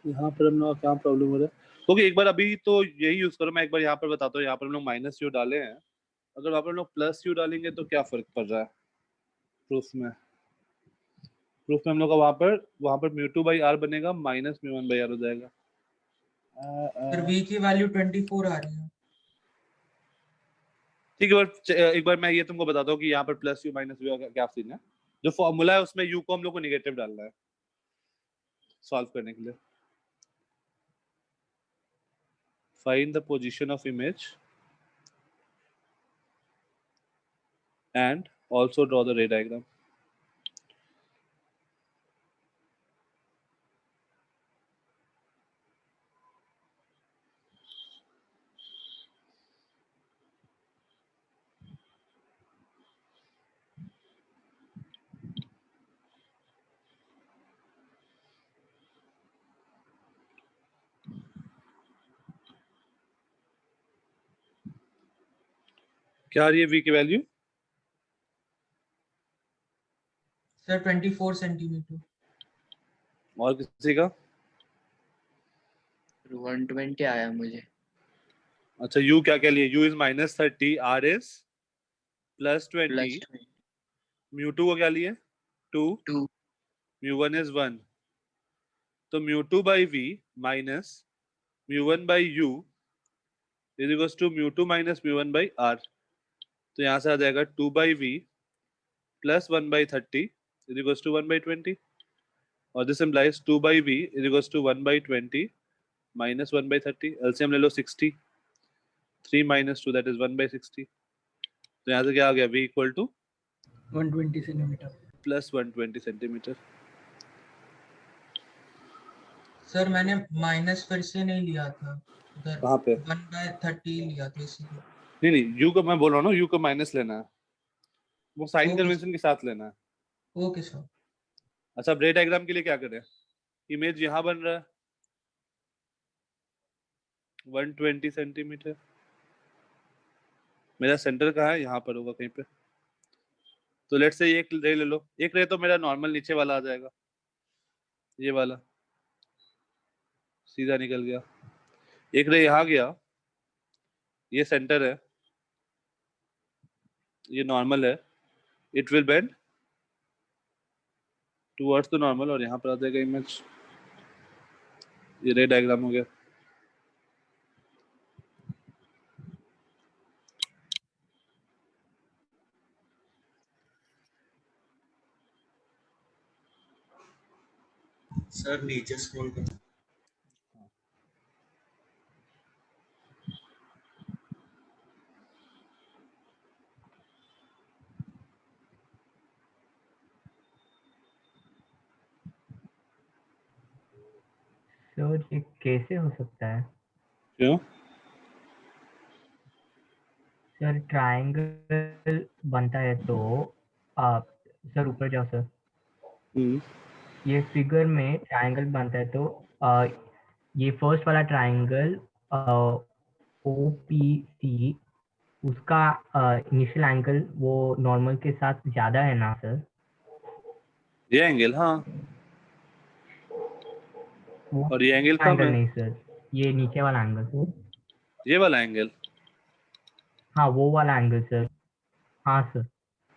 यहाँ पर हम लोग क्या प्रॉब्लम हो रहा है। ओके, एक बार अभी तो यही यूज करो, मैं एक बार यहाँ पर बताता हूँ। यहाँ पर हम लोग माइनस u डाले हैं, अगर वहाँ पर हम लोग प्लस u डालेंगे तो क्या फर्क पड़ रहा है प्रूफ में। हम लोग का वहाँ पर μ2/r बनेगा, माइनस μ1/r हो जाएगा। फिर v की वैल्यू 24 आ रही है। ठीक है, एक बार मैं ये तुमको बताता हूँ कि यहाँ पर प्लस u माइनस v का क्या सीन है। जो फॉर्मूला है उसमें u को हम लोग को निगेटिव डालना है सॉल्व करने के लिए। Find the position of image and also draw the ray diagram. क्या आ रही है v की वैल्यू? Sir 24 centimetre. और किसी का? 120 आया मुझे। अच्छा, u क्या क्या लिए, u इज -30, r इज +20, μ2 को क्या लिए 2, μ1 इज 1, तो μ2/v minus μ1/u is equals to μ2 - μ1/r। तो यहाँ से आ जाएगा 2/v + 1/30 इज इक्वल्स टू 1/20, और this implies 2/v is equals to 1/20 - 1/30। LCM ले लो 60, 3 - 2 दैट इज 1/60। तो यहाँ से क्या आ गया, v = 120 सेंटीमीटर + 120 सेंटीमीटर। सर मैंने माइनस फिर से नहीं लिया था उधर, कहाँ पे? 1/30 लिया था इसीलिए। नहीं नहीं, यू को मैं बोल रहा हूँ ना, यू को माइनस लेना है, वो साइन ओके कन्वेंशन के साथ लेना है। Okay sir. अच्छा, अब रे डायग्राम के लिए क्या करें? इमेज यहाँ बन रहा है 120 सेंटीमीटर, मेरा सेंटर कहाँ है? यहाँ पर होगा कहीं पे। तो लेट से एक रे ले लो, एक रे तो मेरा नॉर्मल नीचे वाला आ जाएगा, ये वाला सीधा निकल गया। एक रे यहाँ गया, ये सेंटर है, ये नॉर्मल है, it will bend towards the normal और यहाँ पर आ जाएगा इमेज। ये रे डायग्राम हो गया। सर नीचे स्क्रॉल कर। सर ये कैसे हो सकता है? क्यों? सर ट्रायंगल बनता है तो आप सर ऊपर जाओ सर। ये फिगर में ट्रायंगल बनता है तो ये फर्स्ट वाला ट्रायंगल OPC, उसका इनिशियल एंगल वो नॉर्मल के साथ ज्यादा है ना सर? ये एंगल, हाँ, और ये एंगल कम एंगल है, नहीं सर, ये नीचे वाला एंगल, ये वाला एंगल। हाँ वो वाला एंगल सर। हाँ सर।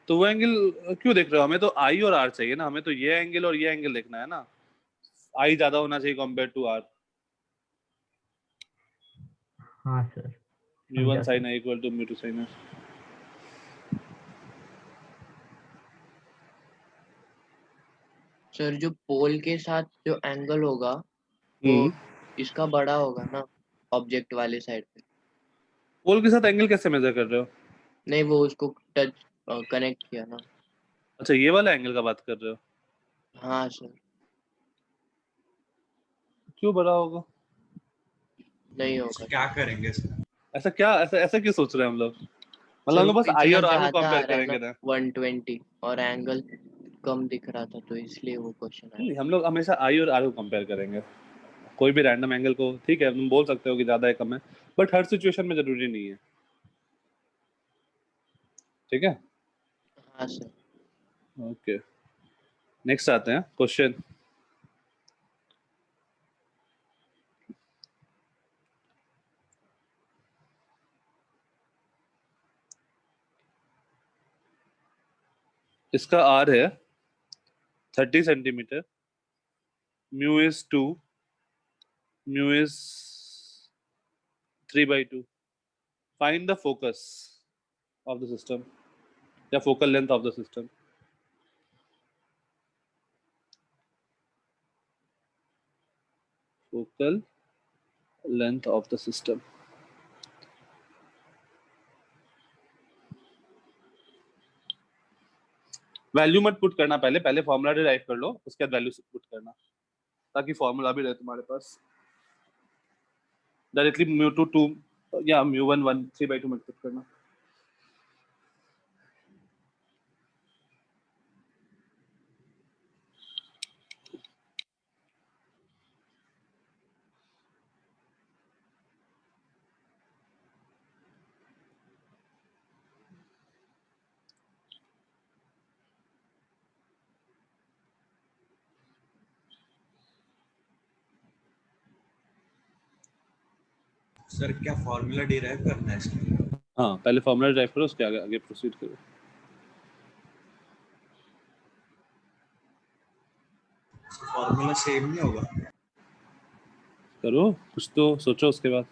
तो वो एंगल क्यों देख रहे हो? हमें तो आई और आर चाहिए ना, हमें तो ये एंगल और ये एंगल देखना है ना। आई ज्यादा होना चाहिए कंपेयर टू आर। हाँ sir. Mu sin i equal to mu sin s। Sir जो पोल के साथ जो एंगल होगा वो इसका बड़ा होगा ना, ऑब्जेक्ट वाले साइड पे। पोल के साथ एंगल कैसे मेजर कर रहे हो? नहीं, वो उसको टच कनेक्ट किया ना। अच्छा, ये वाला एंगल का बात कर रहे हो? हाँ सर। क्यों बड़ा होगा? नहीं होगा। क्या करेंगे सर? ऐसा क्या, ऐसा क्यों सोच रहे हैं हम लोग? मतलब सर हम वो लोग बस पीछे आई का और आर को ज्यादा कंपेयर आ रहा है करेंगे ना, ना। 120, और एंगल कम दिख रहा था तो इसलिए वो क्वेश्चन आया। नहीं, हम लोग हमेशा आई और आर को कंपेयर करेंगे। कोई भी रैंडम एंगल को, ठीक है तुम बोल सकते हो कि ज्यादा है कम है, बट हर सिचुएशन में जरूरी नहीं है, ठीक है? हाँ सर। ओके, नेक्स्ट आते हैं क्वेश्चन। इसका आर है 30 centimetre, mu is 2, mu is 3/2। Find the focus of the system या focal length of the system. Focal length of the system. Value मत पुट करना, पहले फॉर्मूला डिराइव कर लो, उसके बाद वैल्यू पुट करना, ताकि फॉर्मूला भी रहे तुम्हारे पास। डायरेक्टली म्यू2 2 या म्यू1 1 3/2 मत पुट करना। सर क्या फॉर्मूला डिराइव करना है इसमें? हाँ, पहले फॉर्मूला डिराइव करो, उसके आगे प्रोसीड करो। फॉर्मूला सेम नहीं होगा? करो, कुछ तो सोचो उसके बाद।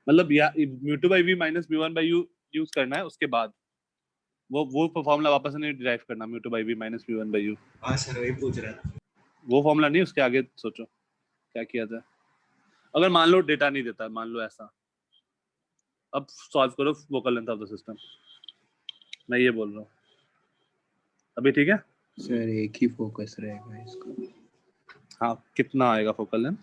मतलब या μ2/v माइनस μ1/u यूज करना है, उसके बाद वो फॉर्मूला वापस नहीं डिराइव करना, μ2/v माइनस μ1/u। हाँ सर, वही पूछ रहा था। वो फॉर्मूला नहीं, उसके आगे सोचो क्या किया जाए। अगर मान लो डेटा नहीं देता, मान लो ऐसा, अब सॉल्व करो focal length of the system, मैं ये बोल रहा हूँ अभी, ठीक है? सर एक ही फोकस रहेगा इसका। हाँ, कितना आएगा फोकल लेंथ?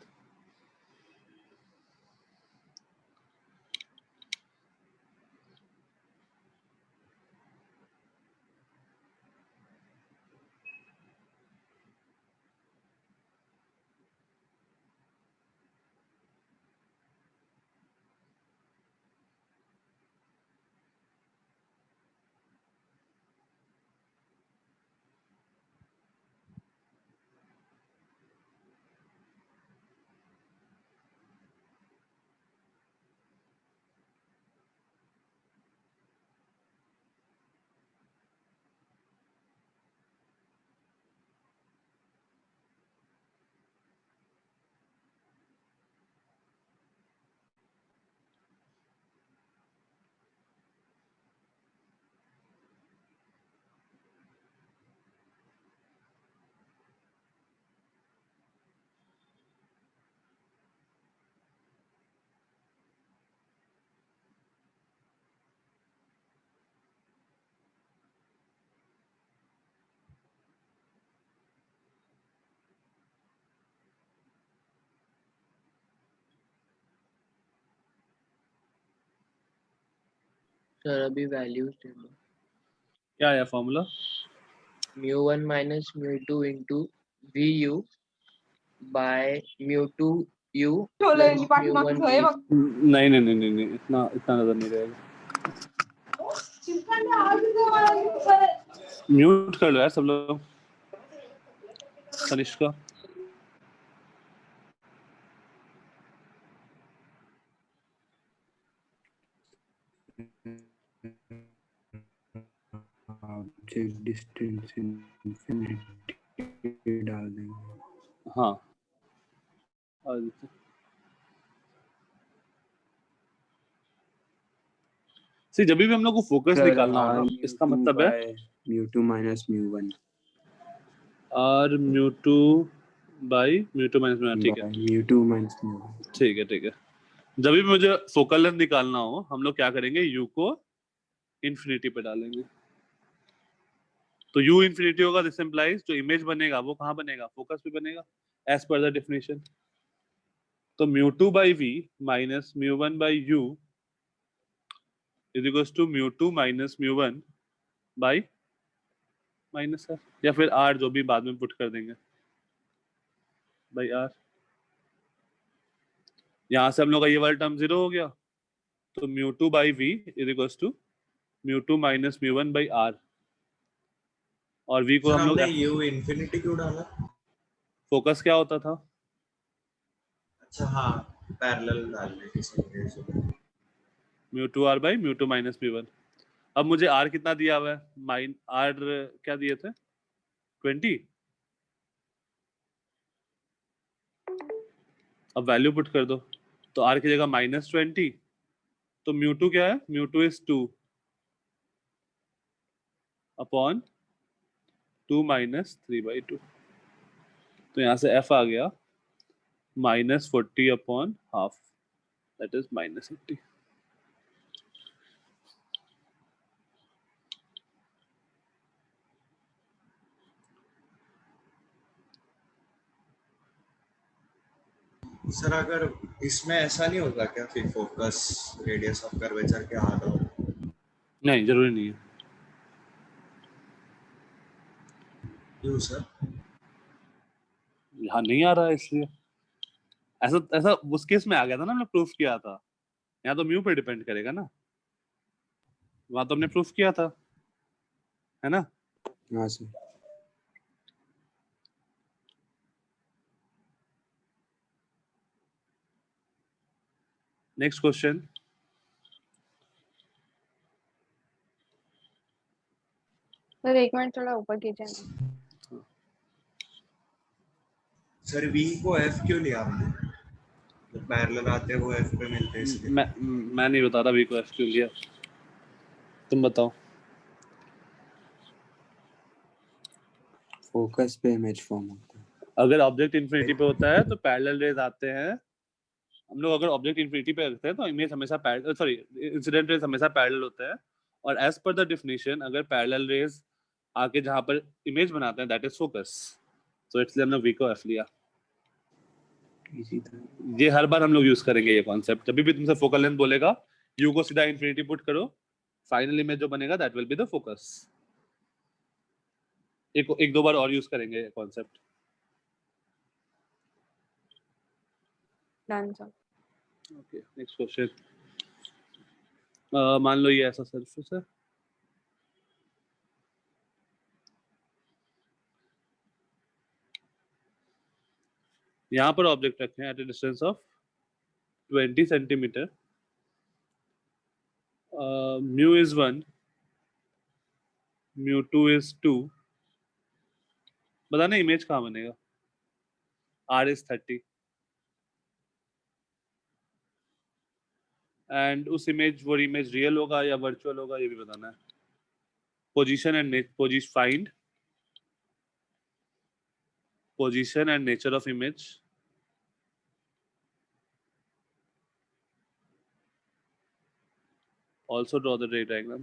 सर अभी वैल्यूज दे दो। क्या है formula? mu1 minus mu2 into vu by mu2 u plus mu1 v। नहीं नहीं नहीं नहीं नहीं, इतना इतना नजर नहीं रहेगा। म्यूट कर लो यार सब लोग। तनिष्का ऑब्जेक्ट डिस्टेंस इनफिनिटी डाल देंगे। हाँ और सी जब भी हम लोग को फोकस सर निकालना हो ना, इसका मतलब है mu2 minus mu1 r mu2 by mu2 minus mu1। ठीक है, mu2 minus mu1। ठीक है ठीक है। जब भी मुझे फोकल लेंथ निकालना हो, हम लोग क्या करेंगे, u को इन्फिनिटी पे डालेंगे। तो u इन्फिनिटी होगा, दिस इंप्लाइज जो इमेज बनेगा वो कहाँ बनेगा, फोकस पे बनेगा एज पर द डेफिनेशन। तो mu2 by v minus mu1 by u is equals to mu2 minus mu1 by minus r, या फिर r जो भी बाद में पुट कर देंगे by r। यहां से हम लोग का ये वाला टर्म 0 हो गया, तो mu2 by v is equals to mu2 minus mu1 by r। और v को हम लोग u इन्फिनिटी क्यों डाला? फोकस क्या होता था? अच्छा हाँ, पैरेलल डालने की सोच रहे। mu2 r by mu2 minus mu1। अब मुझे r कितना दिया हुआ है, r क्या दिए थे 20। अब वैल्यू पुट कर दो, तो r की जगह -20, तो mu2 क्या है, mu2 is 2 अपॉन 2 minus 3/2। तो यहाँ से f आ गया -40 upon half, that is -80। Sir अगर इसमें ऐसा नहीं होगा क्या फिर फोकस रेडियस ऑफ कर्वेचर के आधा हो? नहीं, जरूरी नहीं है। क्यों सर? यहाँ नहीं आ रहा है इसलिए। ऐसा ऐसा उस केस में आ गया था ना, हमने प्रूफ किया था। यहाँ तो म्यू पे डिपेंड करेगा ना, वहां तो हमने प्रूफ किया था, है ना। हाँ सर। नेक्स्ट क्वेश्चन, सर एक मिनट थोड़ा ऊपर कीजिए ना। सर v को f क्यों लिया आपने? तो पैरेलल आते हैं वो f पे मिलते हैं इसलिए। मैं नहीं बता रहा v को f क्यों लिया, तुम बताओ। फोकस पे इमेज फॉर्म होता है। अगर ऑब्जेक्ट इन्फिनिटी पे होता है तो पैरेलल रेज आते हैं। हम लोग अगर ऑब्जेक्ट इन्फिनिटी पे रखते हैं तो इमेज हमेशा इंसिडेंट रेज हमेशा पैरेलल होता है। और एज पर द डेफिनेशन अगर पैरेलल रेज आके जहां पर इमेज बनाते हैं दैट इज फोकस। तो इसलिए हमने v को f लिया। ये हर बार हम लोग यूज करेंगे ये कॉन्सेप्ट। जब भी तुमसे फोकल लेंथ बोलेगा, u को सीधा इन्फिनिटी पुट करो, फाइनल इमेज जो बनेगा that will be the focus. एक दो बार और यूज करेंगे ये concept. Done sir. Okay, next question. मान लो ये ऐसा सरफेस है, यहाँ पर ऑब्जेक्ट रखे हैं at a distance of 20 centimetre. Mu is 1, mu 2 is 2। बताना इमेज कहाँ बनेगा। r इज 30 एंड उस इमेज वो इमेज रियल होगा या वर्चुअल होगा ये भी बताना है। Position and find position and nature of image, also draw the ray diagram।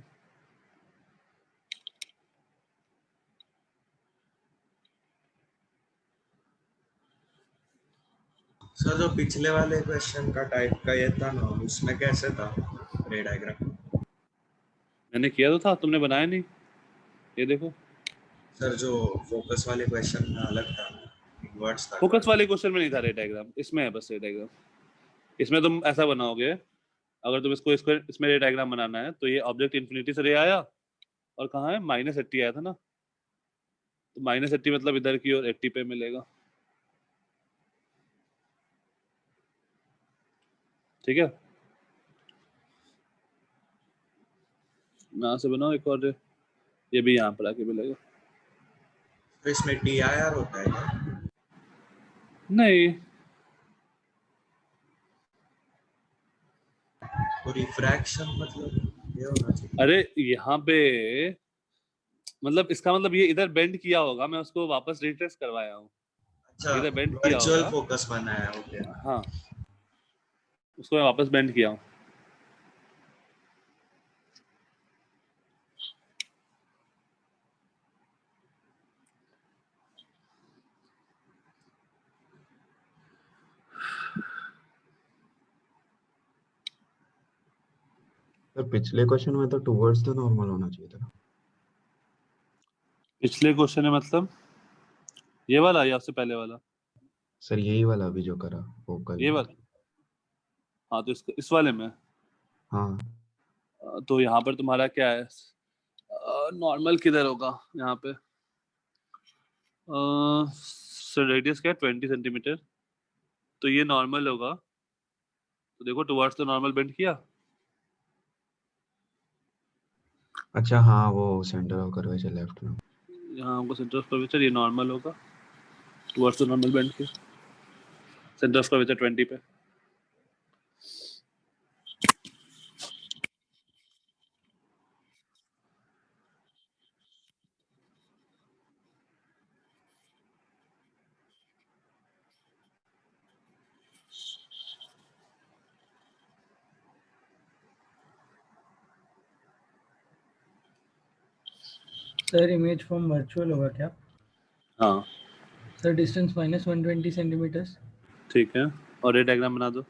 Sir जो पिछले वाले क्वेश्चन का टाइप का ये था ना, उसमें कैसे था रे डायग्राम? मैंने किया तो था, तुमने बनाया नहीं। ये देखो सर जो फोकस वाले क्वेश्चन में अलग था, इनवर्ट्स था। फोकस वाले क्वेश्चन में नहीं था रे डायग्राम, इसमें है बस रे डायग्राम। इसमें तुम ऐसा बनाओगे, अगर तुम इसको इसमें रे डायग्राम बनाना है तो ये ऑब्जेक्ट इन्फिनिटी से रे आया और कहाँ है -80 आया था ना, तो -80 मतलब इधर की ओर 80 पे मिलेगा। ठीक है, यहाँ से बनाओ एक और रे, ये भी यहाँ पर आके मिलेगा। तो इसमें TIR होता है क्या? नहीं, तो रिफ्रैक्शन मतलब ये होना चाहिए। अरे यहाँ पे मतलब इसका मतलब ये इधर बेंड किया होगा, मैं उसको वापस रिट्रेस करवाया हूँ। अच्छा, इधर बेंड किया वर्चुअल होगा। फोकस बनाया, ओके। हाँ, उसको मैं वापस बेंड किया हूँ। सर पिछले क्वेश्चन में तो टुवर्ड्स द नॉर्मल होना चाहिए था। पिछले क्वेश्चन है मतलब ये वाला या उससे पहले वाला? सर यही वाला अभी जो करा फोकल। ये वाला, हाँ तो इस वाले में हाँ तो यहाँ पर तुम्हारा क्या है, नॉर्मल किधर होगा यहाँ पे? रेडियस क्या है 20 सेंटीमीटर, तो ये नॉर्मल होगा। तो देखो टुवर्ड्स द नॉर्मल बेंड किया। अच्छा, हाँ वो सेंटर ऑफ कर्वेचर लेफ्ट में। यहाँ हमको सेंटर ऑफ कर्वेचर, ये नॉर्मल होगा टुवर्ड्स द नॉर्मल बेंड के, सेंटर ऑफ कर्वेचर 20 पे। सर इमेज फ्रॉम वर्चुअल होगा क्या? हाँ सर डिस्टेंस -120 सेंटीमीटर्स। ठीक है, और ये डायग्राम बना दो।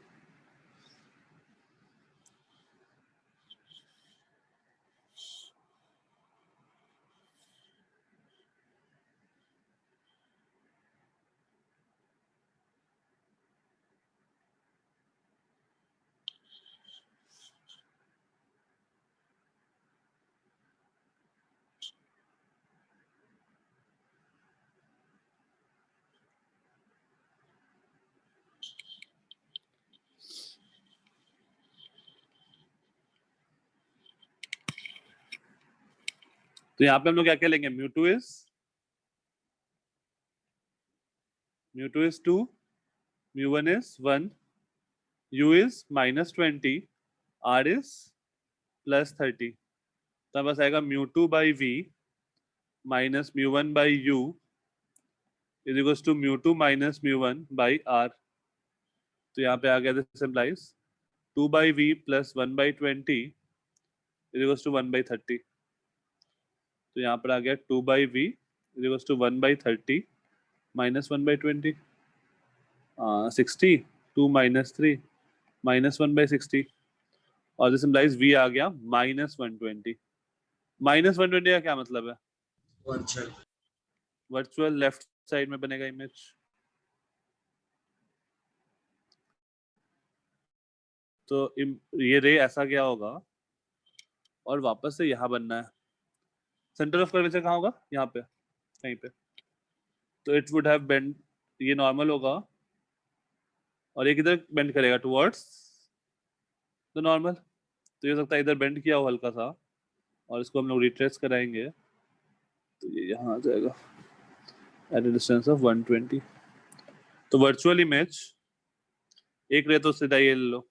तो यहाँ पे हम लोग क्या क्या लेंगे, μ2 is 2, μ1 is 1, u is -20, r is +30। तो बस आएगा μ2 by v minus μ1 by u is equals to μ2 minus μ1 by r। तो यहाँ पे आ गया, this implies 2 by v plus 1 by 20 is equals to 1 by 30। तो यहाँ पर आ गया 2 by v is equals to 1 by 30 minus 1 by 20, 60, 2 minus 3 minus 1 by 60, और this implies v आ गया -120। -120 का क्या मतलब है? वर्चुअल लेफ्ट साइड में बनेगा इमेज। तो ये रे ऐसा गया होगा और वापस से यहाँ बनना है। सेंटर ऑफ कर्वेचर कहाँ होगा? यहाँ पे कहीं पे। तो इट वुड हैव बेंड, ये नॉर्मल होगा और ये किधर बेंड करेगा? Towards the normal. तो ये हो सकता है इधर बेंड किया हो हल्का सा, और इसको हम लोग रिट्रेस कराएंगे तो ये यहाँ आ जाएगा एट अ डिस्टेंस ऑफ 120। तो वर्चुअल इमेज एक रे तो सीधा ये ले लो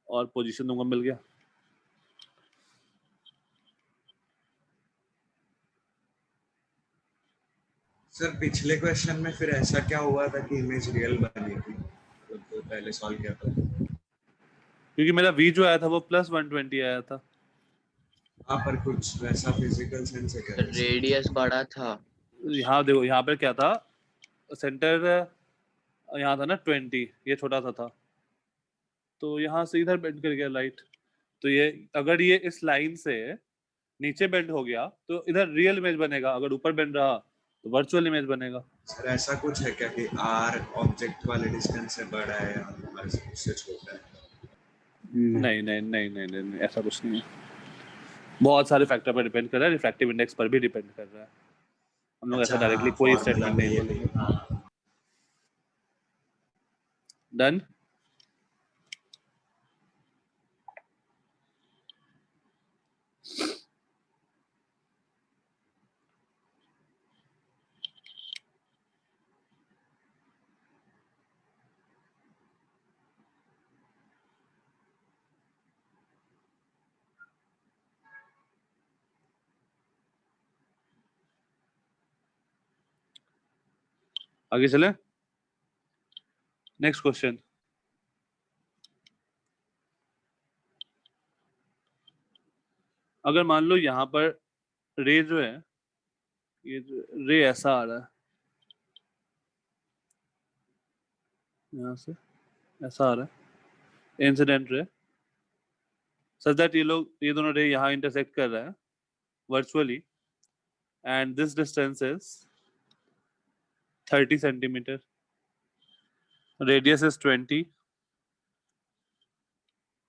और पोजीशन तुमको मिल गया। सर पिछले क्वेश्चन में फिर ऐसा क्या हुआ था कि इमेज रियल बनी थी, तो पहले सॉल्व किया था? क्योंकि मेरा v जो आया था वो +120 आया था। हाँ, पर कुछ वैसा फिजिकल सेंस है क्या? रेडियस बड़ा था। यहाँ देखो, यहाँ पर क्या था, सेंटर यहाँ था ना 20, ये छोटा सा था, तो यहाँ से इधर बेंड कर गया लाइट, तो ये अगर ये इस लाइन से नीचे बेंड हो गया तो इधर रियल इमेज बनेगा, अगर ऊपर बेंड रहा तो वर्चुअल इमेज बनेगा। सर ऐसा कुछ है क्या कि आर ऑब्जेक्ट वाले डिस्टेंस से बड़ा है या उससे छोटा है? नहीं नहीं नहीं नहीं नहीं, नहीं ऐसा कुछ नहीं है, बहुत सारे फैक्टर पर डिपेंड कर रहा है, रिफ्रैक्टिव इंडेक्स पर भी डिपेंड कर रहा है। हम लोग ऐसा डायरेक्टली कोई स्टेटमेंट नहीं बोलेंगे। डन। आगे चले, नेक्स्ट क्वेश्चन। अगर मान लो यहाँ पर रे जो है, ये रे ऐसा आ रहा है, यहाँ से ऐसा आ रहा है इंसिडेंट रे, सच दैट ये दोनों रे यहाँ इंटरसेक्ट कर रहा है virtually, and this distance is 30 centimetre, radius is 20,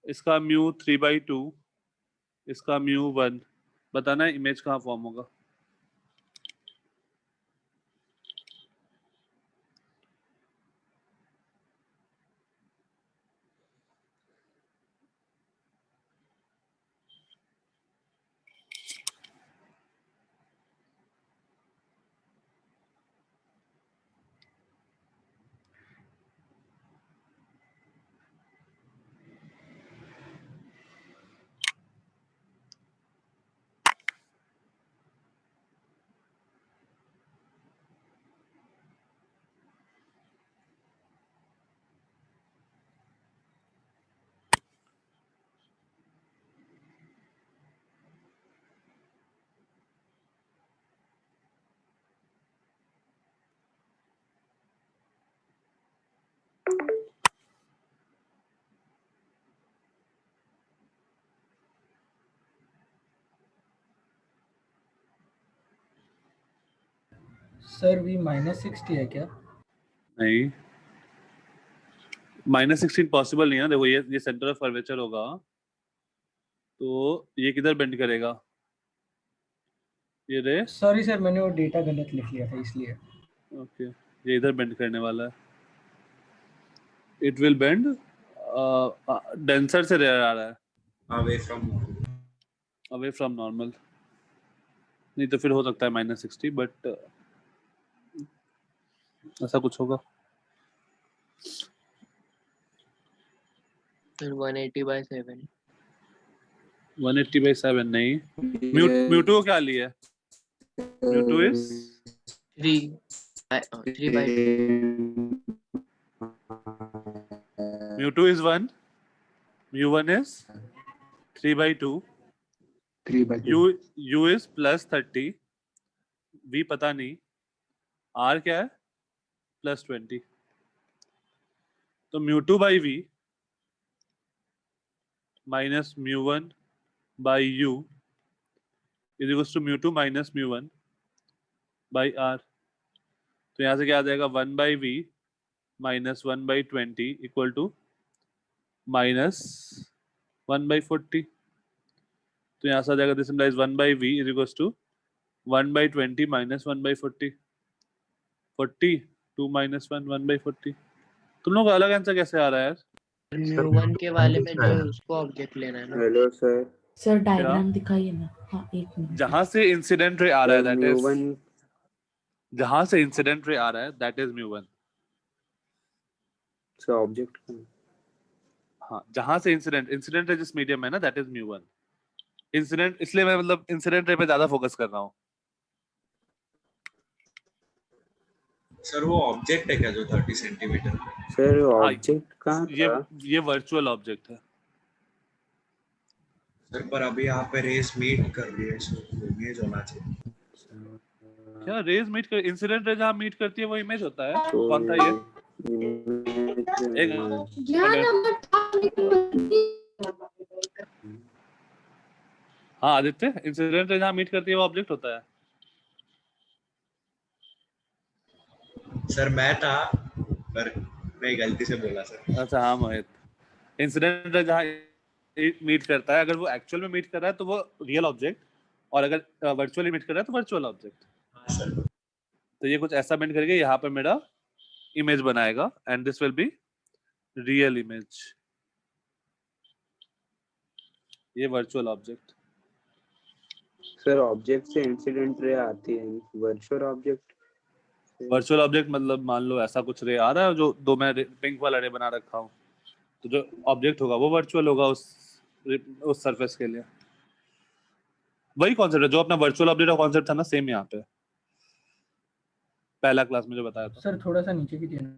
इसका म्यू 3/2, इसका म्यू 1, बताना है इमेज कहाँ फॉर्म होगा। सर V -60 है क्या? नहीं, -16 पॉसिबल नहीं है। देखो ये सेंटर ऑफ कर्वेचर होगा, तो ये किधर बेंड करेगा, ये रे, सॉरी सर, मैंने वो डेटा गलत लिख लिया था इसलिए। ओके, ये इधर बेंड करने वाला है, इट विल बेंड डेंसर से रेयर आ रहा है, अवे फ्रॉम नॉर्मल, नहीं तो फिर हो सकता है -60, बट ऐसा कुछ होगा। 180/7 180/7 नहीं, म्यू2 क्या लिया है, mu is 3/2 mu is 1, mu is 3/2, u is +30, v पता नहीं, r क्या है +20, तो म्यू2/v minus μ1 by u is equals to μ2 minus μ1 by r, तो यहाँ से क्या आ जाएगा 1/v minus 1/20 equal to minus 1/40, तो यहाँ से आ जाएगा this implies 1/v is equals to 1/20 minus 1/40, 40 2 minus 1 1/40। तुम लोग का अलग आंसर कैसे आ रहा है यार? म्यू1 के वाले में जो है उसको ऑब्जेक्ट लेना है ना। हेलो सर, सर डायग्राम दिखाइए ना। हाँ, एक मिनट। जहां से इंसिडेंट रे आ रहा है दैट इज, जहां से इंसिडेंट रे आ रहा है that is mu. Sir object, हाँ, जहां से इंसिडेंट रे जिस मीडियम है ना दैट इज म्यू1। इंसिडेंट इसलिए मैं मतलब इंसिडेंट रे पे ज्यादा फोकस कर रहा हूँ। सर वो ऑब्जेक्ट है क्या जो 30 सेंटीमीटर? सर ऑब्जेक्ट कहाँ था? ये वर्चुअल ऑब्जेक्ट है सर, पर अभी यहाँ पे रेस मीट कर रही है, सो इमेज होना चाहिए। क्या रेस मीट कर, इंसिडेंट रे जहाँ मीट करती है वो इमेज होता है? कौन था ये? एक हाँ आदित्य, इंसिडेंट रे जहाँ मीट करती है वो ऑब्जेक्ट होता है। सर मैं था पर मैं गलती से बोला सर। अच्छा हाँ मोहित, इंसिडेंट रे जहाँ मीट करता है, अगर वो एक्चुअल में मीट कर रहा है तो वो रियल ऑब्जेक्ट, और अगर वर्चुअली मीट कर रहा है तो वर्चुअल ऑब्जेक्ट। हाँ सर। तो ये कुछ ऐसा बेंड करके यहाँ पर मेरा इमेज बनाएगा and this will be real image, ये वर्चुअल ऑब्जेक्ट। सर ऑब्जेक्ट से इंसिडेंट रे आती है, वर्चुअल ऑब्जेक्ट। वर्चुअल ऑब्जेक्ट मतलब मान लो ऐसा कुछ रे आ रहा है जो दो मैं पिंक वाला रे बना रखा हूँ, तो जो ऑब्जेक्ट होगा वो वर्चुअल होगा उस सरफेस के लिए। वही कॉन्सेप्ट है जो अपना वर्चुअल ऑब्जेक्ट का कॉन्सेप्ट था ना, सेम यहाँ पे पहला क्लास में जो बताया था। सर थोड़ा सा नीचे कीजिए ना।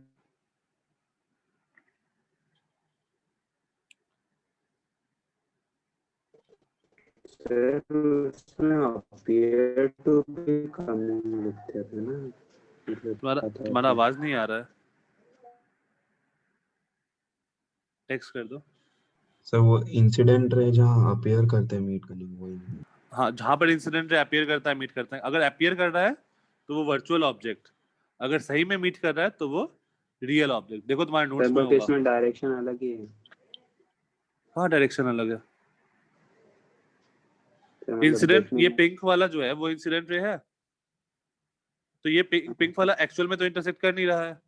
सर उसमें अपीयर टू भी कम लिखते थे ना, मतलब तुम्हारा आवाज नहीं आ रहा है, टेक्स्ट कर दो। सर वो इंसिडेंट रे जहाँ अपीयर करते हैं मीट करने वही। हाँ, जहाँ पर इंसिडेंट रे अपीयर करता है मीट करता है, अगर अपीयर कर रहा है तो वो वर्चुअल ऑब्जेक्ट, अगर सही में मीट कर रहा है तो वो रियल ऑब्जेक्ट। देखो तुम्हारे नोट्स में होगा। इसमें डायरेक्शन अलग ही है। हाँ डायरेक्शन अलग है। इंसिडेंट, ये पिंक वाला जो है वो इंसिडेंट रे है, तो ये पिंक वाला एक्चुअल में तो इंटरसेक्ट कर नहीं रहा है,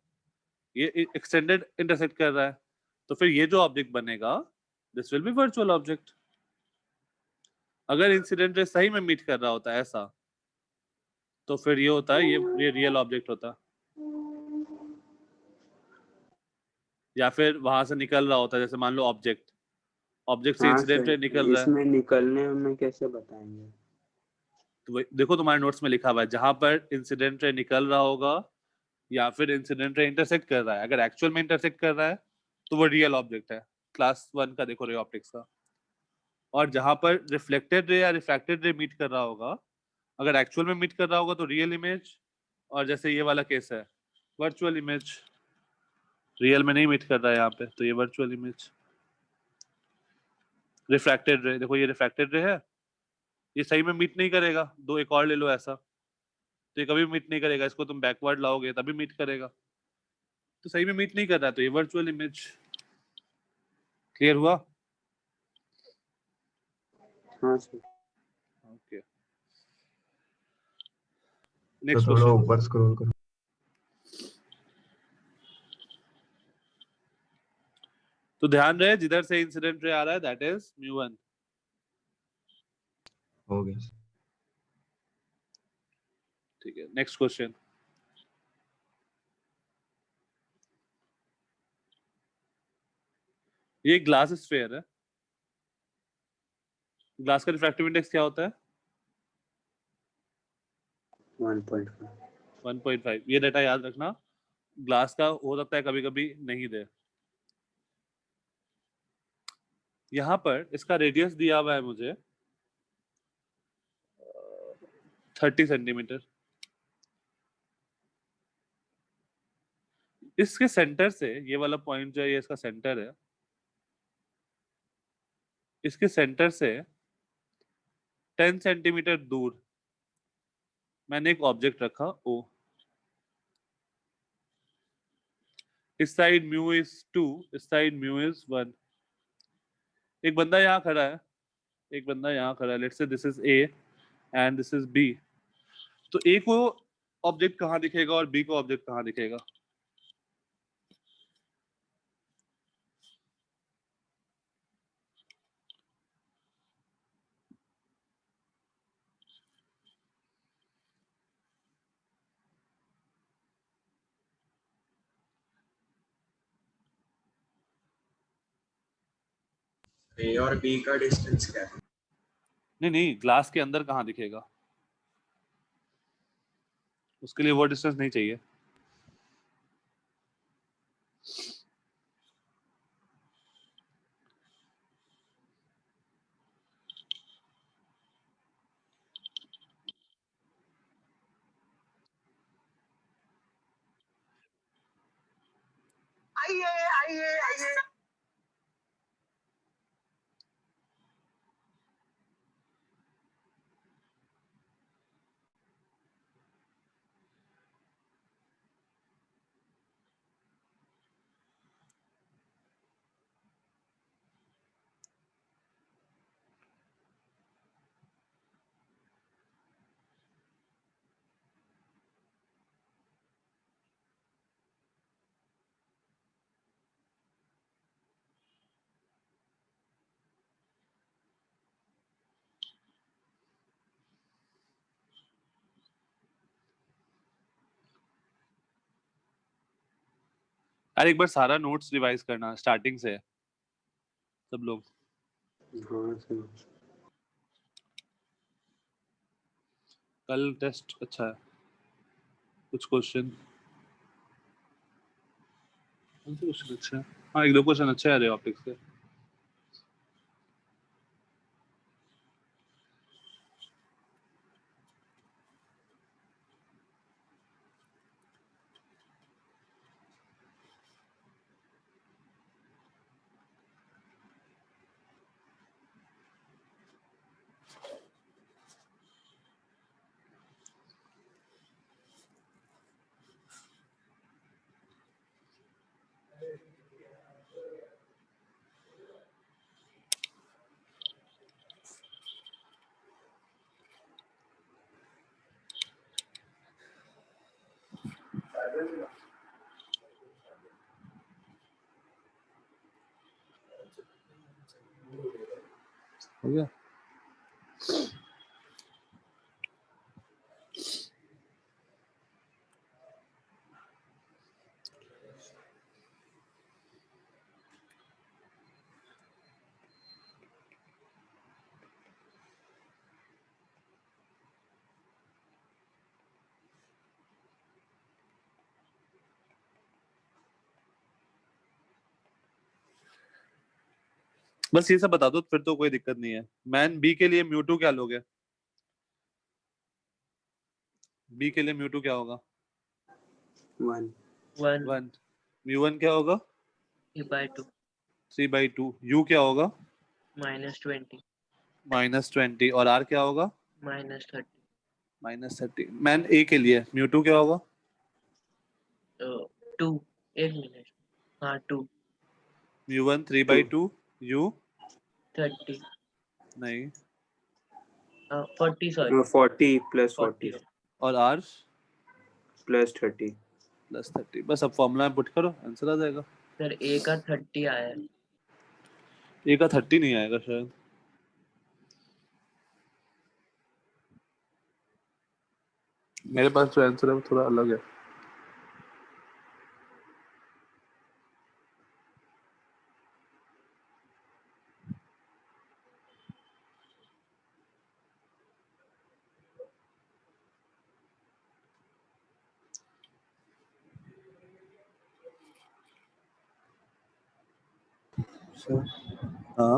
ये एक्सटेंडेड इंटरसेक्ट कर रहा है, तो फिर ये जो ऑब्जेक्ट बनेगा this will be virtual object. अगर इंसिडेंट रे सही में मीट कर रहा होता है ऐसा, तो फिर ये होता है ये रियल ऑब्जेक्ट होता, या फिर वहां से निकल रहा होता है, जैसे मान लो ऑब्जेक्ट से इंसिडेंट रे निकल रहा है। इसमें निकलने में कैसे बताएंगे? तो देखो तुम्हारे नोट्स में लिखा हुआ है, जहां पर इंसिडेंट रे निकल रहा होगा या फिर इंसिडेंट रे इंटरसेक्ट कर रहा है, अगर एक्चुअल में इंटरसेक्ट कर रहा है तो वो रियल ऑब्जेक्ट है। क्लास 1 का देखो रे ऑप्टिक्स का। और जहां पर रिफ्लेक्टेड रे या रिफ्रैक्टेड रे मीट कर रहा होगा, अगर एक्चुअल में मीट कर रहा होगा तो रियल इमेज, और जैसे ये वाला केस है वर्चुअल इमेज। रियल में नहीं मीट कर रहा है यहाँ पे, तो ये वर्चुअल इमेज। रिफ्रैक्टेड रे, देखो ये रिफ्रैक्टेड रे है, ये सही में मीट नहीं करेगा। दो एक और ले लो ऐसा, तो ये कभी मीट नहीं करेगा, इसको तुम बैकवर्ड लाओगे तभी मीट करेगा, तो सही में मीट नहीं कर रहा है, तो ये वर्चुअल इमेज। क्लियर हुआ? हाँ सर। ओके, तो नेक्स्ट थोड़ा क्वेश्चन। ऊपर स्क्रॉल करो। तो ध्यान रहे जिधर से इंसिडेंट रे आ रहा है दैट इज μ1। हो गया। ठीक है, नेक्स्ट क्वेश्चन। ये ग्लास स्फीयर है, ग्लास का रिफ्रैक्टिव इंडेक्स क्या होता है? 1.5। 1.5। ये डेटा याद रखना, ग्लास का हो सकता है कभी कभी नहीं दे। यहाँ पर इसका रेडियस दिया हुआ है मुझे 30 सेंटीमीटर। इसके सेंटर से ये वाला पॉइंट जो है ये इसका सेंटर है, इसके सेंटर से 10 सेंटीमीटर दूर मैंने एक ऑब्जेक्ट रखा O। इस साइड म्यू इज 2, इस साइड म्यू इज 1। एक बंदा यहाँ खड़ा है, एक बंदा यहाँ खड़ा है, let's say this is A and this is B। तो A को ऑब्जेक्ट कहाँ दिखेगा और B को ऑब्जेक्ट कहाँ दिखेगा? ए और बी का डिस्टेंस क्या है? नहीं, ग्लास के अंदर कहाँ दिखेगा, उसके लिए वो डिस्टेंस नहीं चाहिए। आइए आइए आइए। अरे एक बार सारा नोट्स रिवाइज करना स्टार्टिंग से सब लोग। हाँ सर। कल टेस्ट अच्छा है, कुछ क्वेश्चन अच्छा है। हाँ एक दो क्वेश्चन अच्छे आ रहे ऑप्टिक्स के। हो गया। बस ये सब बता दो फिर तो कोई दिक्कत नहीं है। मैन बी के लिए म्यू2 क्या लोगे? बी के लिए म्यू2 क्या होगा? 1 1 म्यू1 क्या होगा? 3/2 3/2 यू क्या होगा? -20 -20 और आर क्या होगा? -30 -30 मैन ए के लिए म्यू2 क्या होगा? 2 1 मिनट हाँ 2 म्यू1 3/2 यू 30 नहीं 40 सॉरी 40 + 40 और आर +30 +30। बस अब फॉर्मूला में पुट करो आंसर आ जाएगा। सर ए का 30 आया है। ए का 30 नहीं आएगा शायद। मेरे पास जो आंसर है वो थोड़ा अलग है। सर हाँ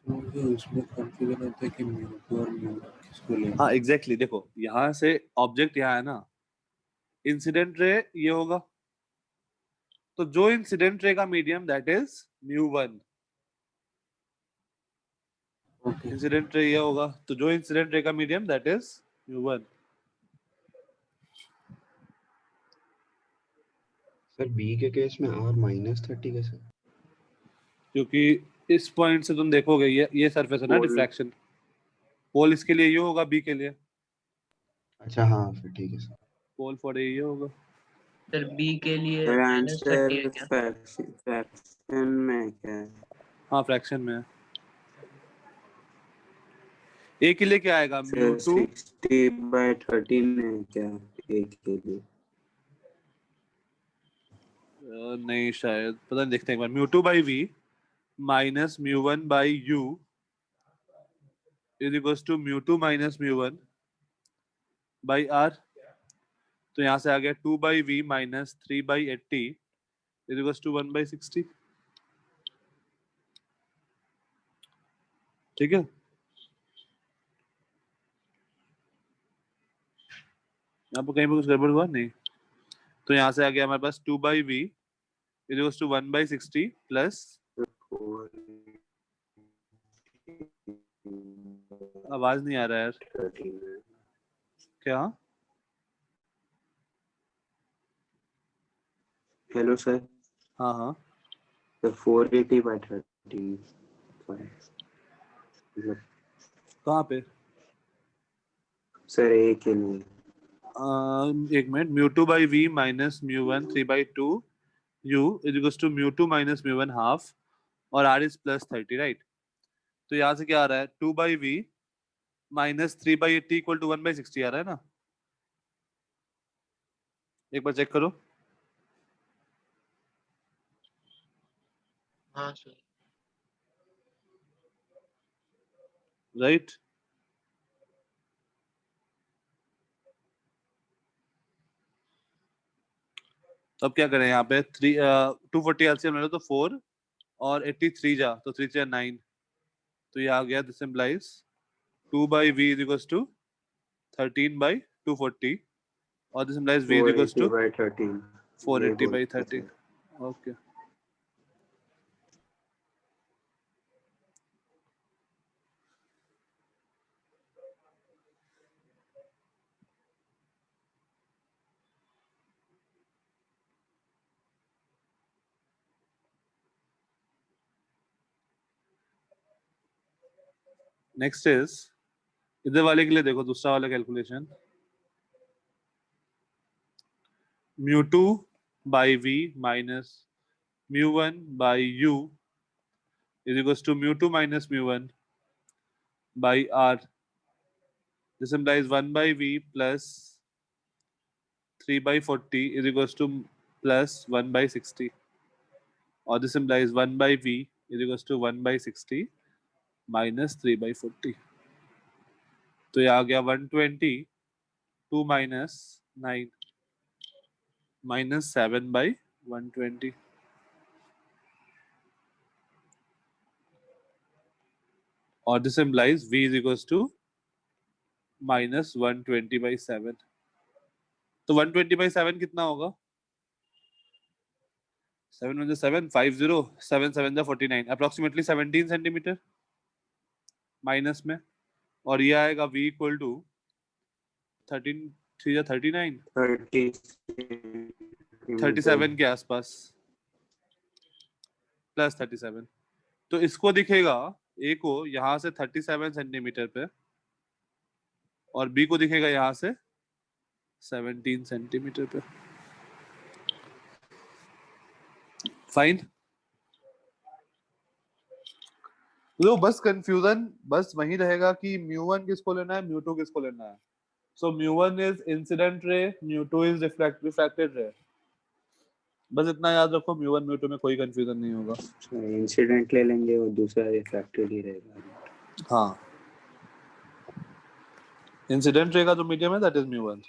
मुझे उसमें कंफ्यूजन होता है कि म्यू2 और म्यू1 किसको लेना। हाँ एग्जैक्टली देखो यहाँ से ऑब्जेक्ट यहाँ है ना, इंसिडेंट रे ये होगा, तो जो इंसिडेंट रे का medium that is mu. Incident ray ये होगा, तो जो इंसिडेंट रे का medium that is mu. Sir B के केस में r -30 कैसे? क्योंकि इस पॉइंट से तुम देखोगे ये सरफेस है ना पोल। डिफ्रैक्शन, पोल इसके लिए ये होगा बी के लिए, अच्छा हाँ फिर ठीक है सर। पोल फॉर ए ये होगा। सर बी के लिए सर -30 है आंसर क्या? फ्रैक्शन में क्या है? हाँ फ्रैक्शन में है। ए के लिए क्या आएगा? सर म्यू2 60/13 है क्या ए के लिए? नहीं शायद, पता नहीं, देखते हैं एक बार। Mu minus mu is equals to mu minus mu by R. तो यहाँ से आ गया 2/v minus 3/80 is equals to 1/60। ठीक है, यहाँ पर कहीं पर कुछ गड़बड़ हुआ नहीं। तो यहाँ से आ गया हमारे पास 2/v is equals to 1/60 plus, आवाज नहीं आ रहा है यार। क्या? Hello sir. हाँ हाँ तो 480/13 कहाँ पे? सर ए के लिए एक minute. Mu minus mu 3/2 u is equals to mu minus mu half और r इज +30 राइट। तो यहाँ से क्या आ रहा है? 2/v माइनस 3/80 इक्वल टू 1/60 आ रहा है ना। एक बार चेक करो। हाँ सर। राइट? तो अब क्या करें यहाँ पे 240 एलसीएम ले लो तो 4 और 83 जा तो 3 3 9, तो ये आ गया, this implies 2 by v is equals to 13 by 240 और this implies v is equals 480 to by 13 ये 480 by बोलते 13. थे। ओके नेक्स्ट इज इधर वाले के लिए देखो दूसरा वाला calculation, mu2 by v minus mu1 by u is equals to mu2 minus mu1 by r. This implies 1 by v plus 3 by 40 is equals to plus 1 by 60, or this implies 1 by v is equals to 1 by 60 minus 3 by 40. तो ये आ गया 120 2 minus 9 minus 7 by 120. और this implies v is equals to minus 120 by 7. तो 120 by 7 कितना होगा? 7 1 7 50 7 7 49, approximately 17 centimetre minus में, और ये आएगा v इक्वल टू 13 3 39 37 के आसपास प्लस 37. तो इसको दिखेगा a को यहाँ से 37 सेंटीमीटर पे और b को दिखेगा यहाँ से 17 सेंटीमीटर पे. फाइन. तो बस कंफ्यूजन बस वही रहेगा कि mu1 किसको लेना है, mu2 किसको लेना है. सो mu1 is incident ray, mu2 is refracted रे. बस इतना याद रखो, mu1 mu2 में कोई कंफ्यूजन नहीं होगा. इंसिडेंट ले लेंगे और दूसरा रिफ्रैक्टेड ही रहेगा. हाँ, इंसिडेंट रे का जो मीडियम है दैट इज mu1.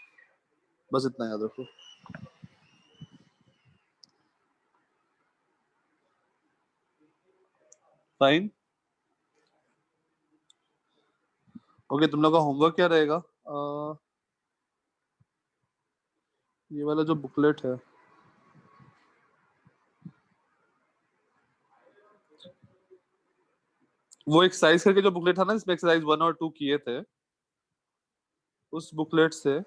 बस इतना याद रखो. फाइन. ओके, तुम लोग का होमवर्क क्या रहेगा? ये वाला जो बुकलेट है, वो एक्सरसाइज करके जो बुकलेट था ना, इसमें एक्सरसाइज 1 और 2 किए थे, उस बुकलेट से,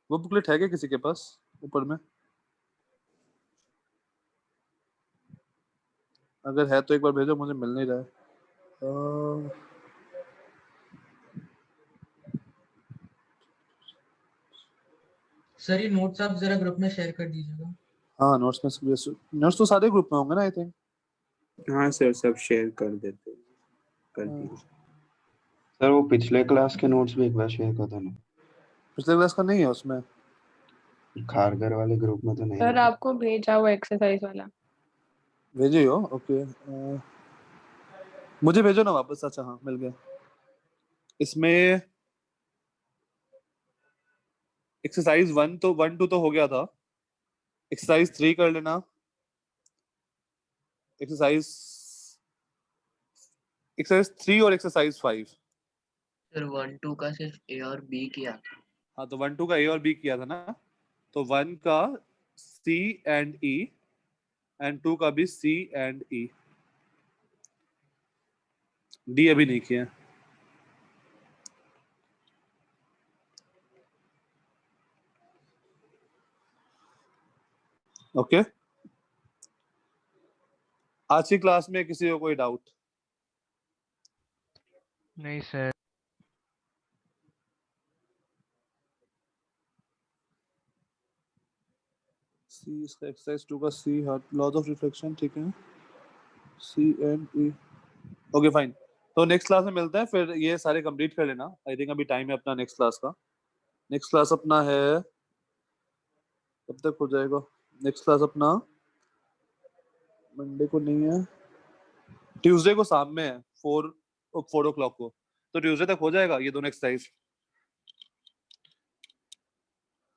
वो बुकलेट है क्या किसी के पास ऊपर में? अगर है तो एक बार भेजो, मुझे मिल नहीं रहा है. सर ये नोट्स आप जरा ग्रुप में शेयर कर दीजिएगा. हाँ, नोट्स तो सारे ग्रुप में होंगे ना, आई थिंक. हाँ सर, सब शेयर कर देते कर दीजिए. सर वो पिछले क्लास के नोट्स भी एक बार शेयर कर देना. पिछले क्लास का नहीं है उसमें, खारगर वाले ग्रुप में तो नहीं सर है. आपको भेजा वो एक्सरसाइज वाला. भेजे हो? ओके, मुझे भेजो ना वापस. अच्छा हाँ, मिल गया. इसमें एक्सरसाइज 1 तो 1 2 तो हो गया था. एक्सरसाइज 3 कर लेना. एक्सरसाइज 3 और एक्सरसाइज 5. सर 1 2 का सिर्फ ए और बी किया था. हाँ, तो 1 2 का ए और बी किया था ना, तो 1 का सी एंड ई एंड 2 का भी सी एंड ई. डी अभी नहीं किया. ओके, आज की क्लास में किसी को कोई डाउट? नहीं सर. सी, इसका एक्सरसाइज 2 का सी, लॉज ऑफ रिफ्लेक्शन, ठीक है, सी एंड ई. Okay fine. तो नेक्स्ट क्लास में मिलते हैं, फिर ये सारे कंप्लीट कर लेना. आई थिंक अभी टाइम है अपना नेक्स्ट क्लास का. नेक्स्ट क्लास अपना है, कब तक हो जाएगा नेक्स्ट क्लास अपना? मंडे को नहीं है, ट्यूसडे को शाम में है 4 o'clock को, तो ट्यूसडे तक हो जाएगा ये दोनों एक्सरसाइज।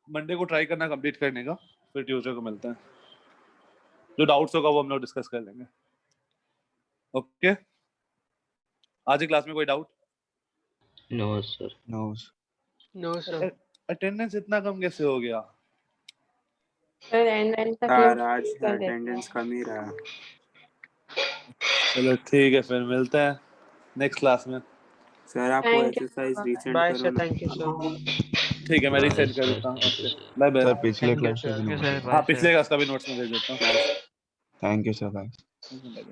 मंडे को ट्राई करना कंप्लीट करने का, फिर ट्यूसडे को मिलते हैं। जो डाउट्स होगा वो हम लोग डिस्कस कर लेंगे। ओके, आज की क्लास में कोई doubt? No sir. No sir. Attendance इतना कम कैसे हो गया? सर एंड तक सर लोग आज कर देते अटेंडेंस हैं। कम ही रहा। चलो ठीक है, फिर मिलते हैं नेक्स्ट क्लास में। सर आप वो thank you exercise resend by करो सर, ना। Thank you sir. ठीक है, मैं रीसेंड कर देता हूँ। Okay, bye bye. सर पिछले थैंक यू क्लास सर, के भी बाय हाँ, सर। पिछले क्लास का भी नोट्स में भेज देता हूँ। Thank you sir, bye. Bye.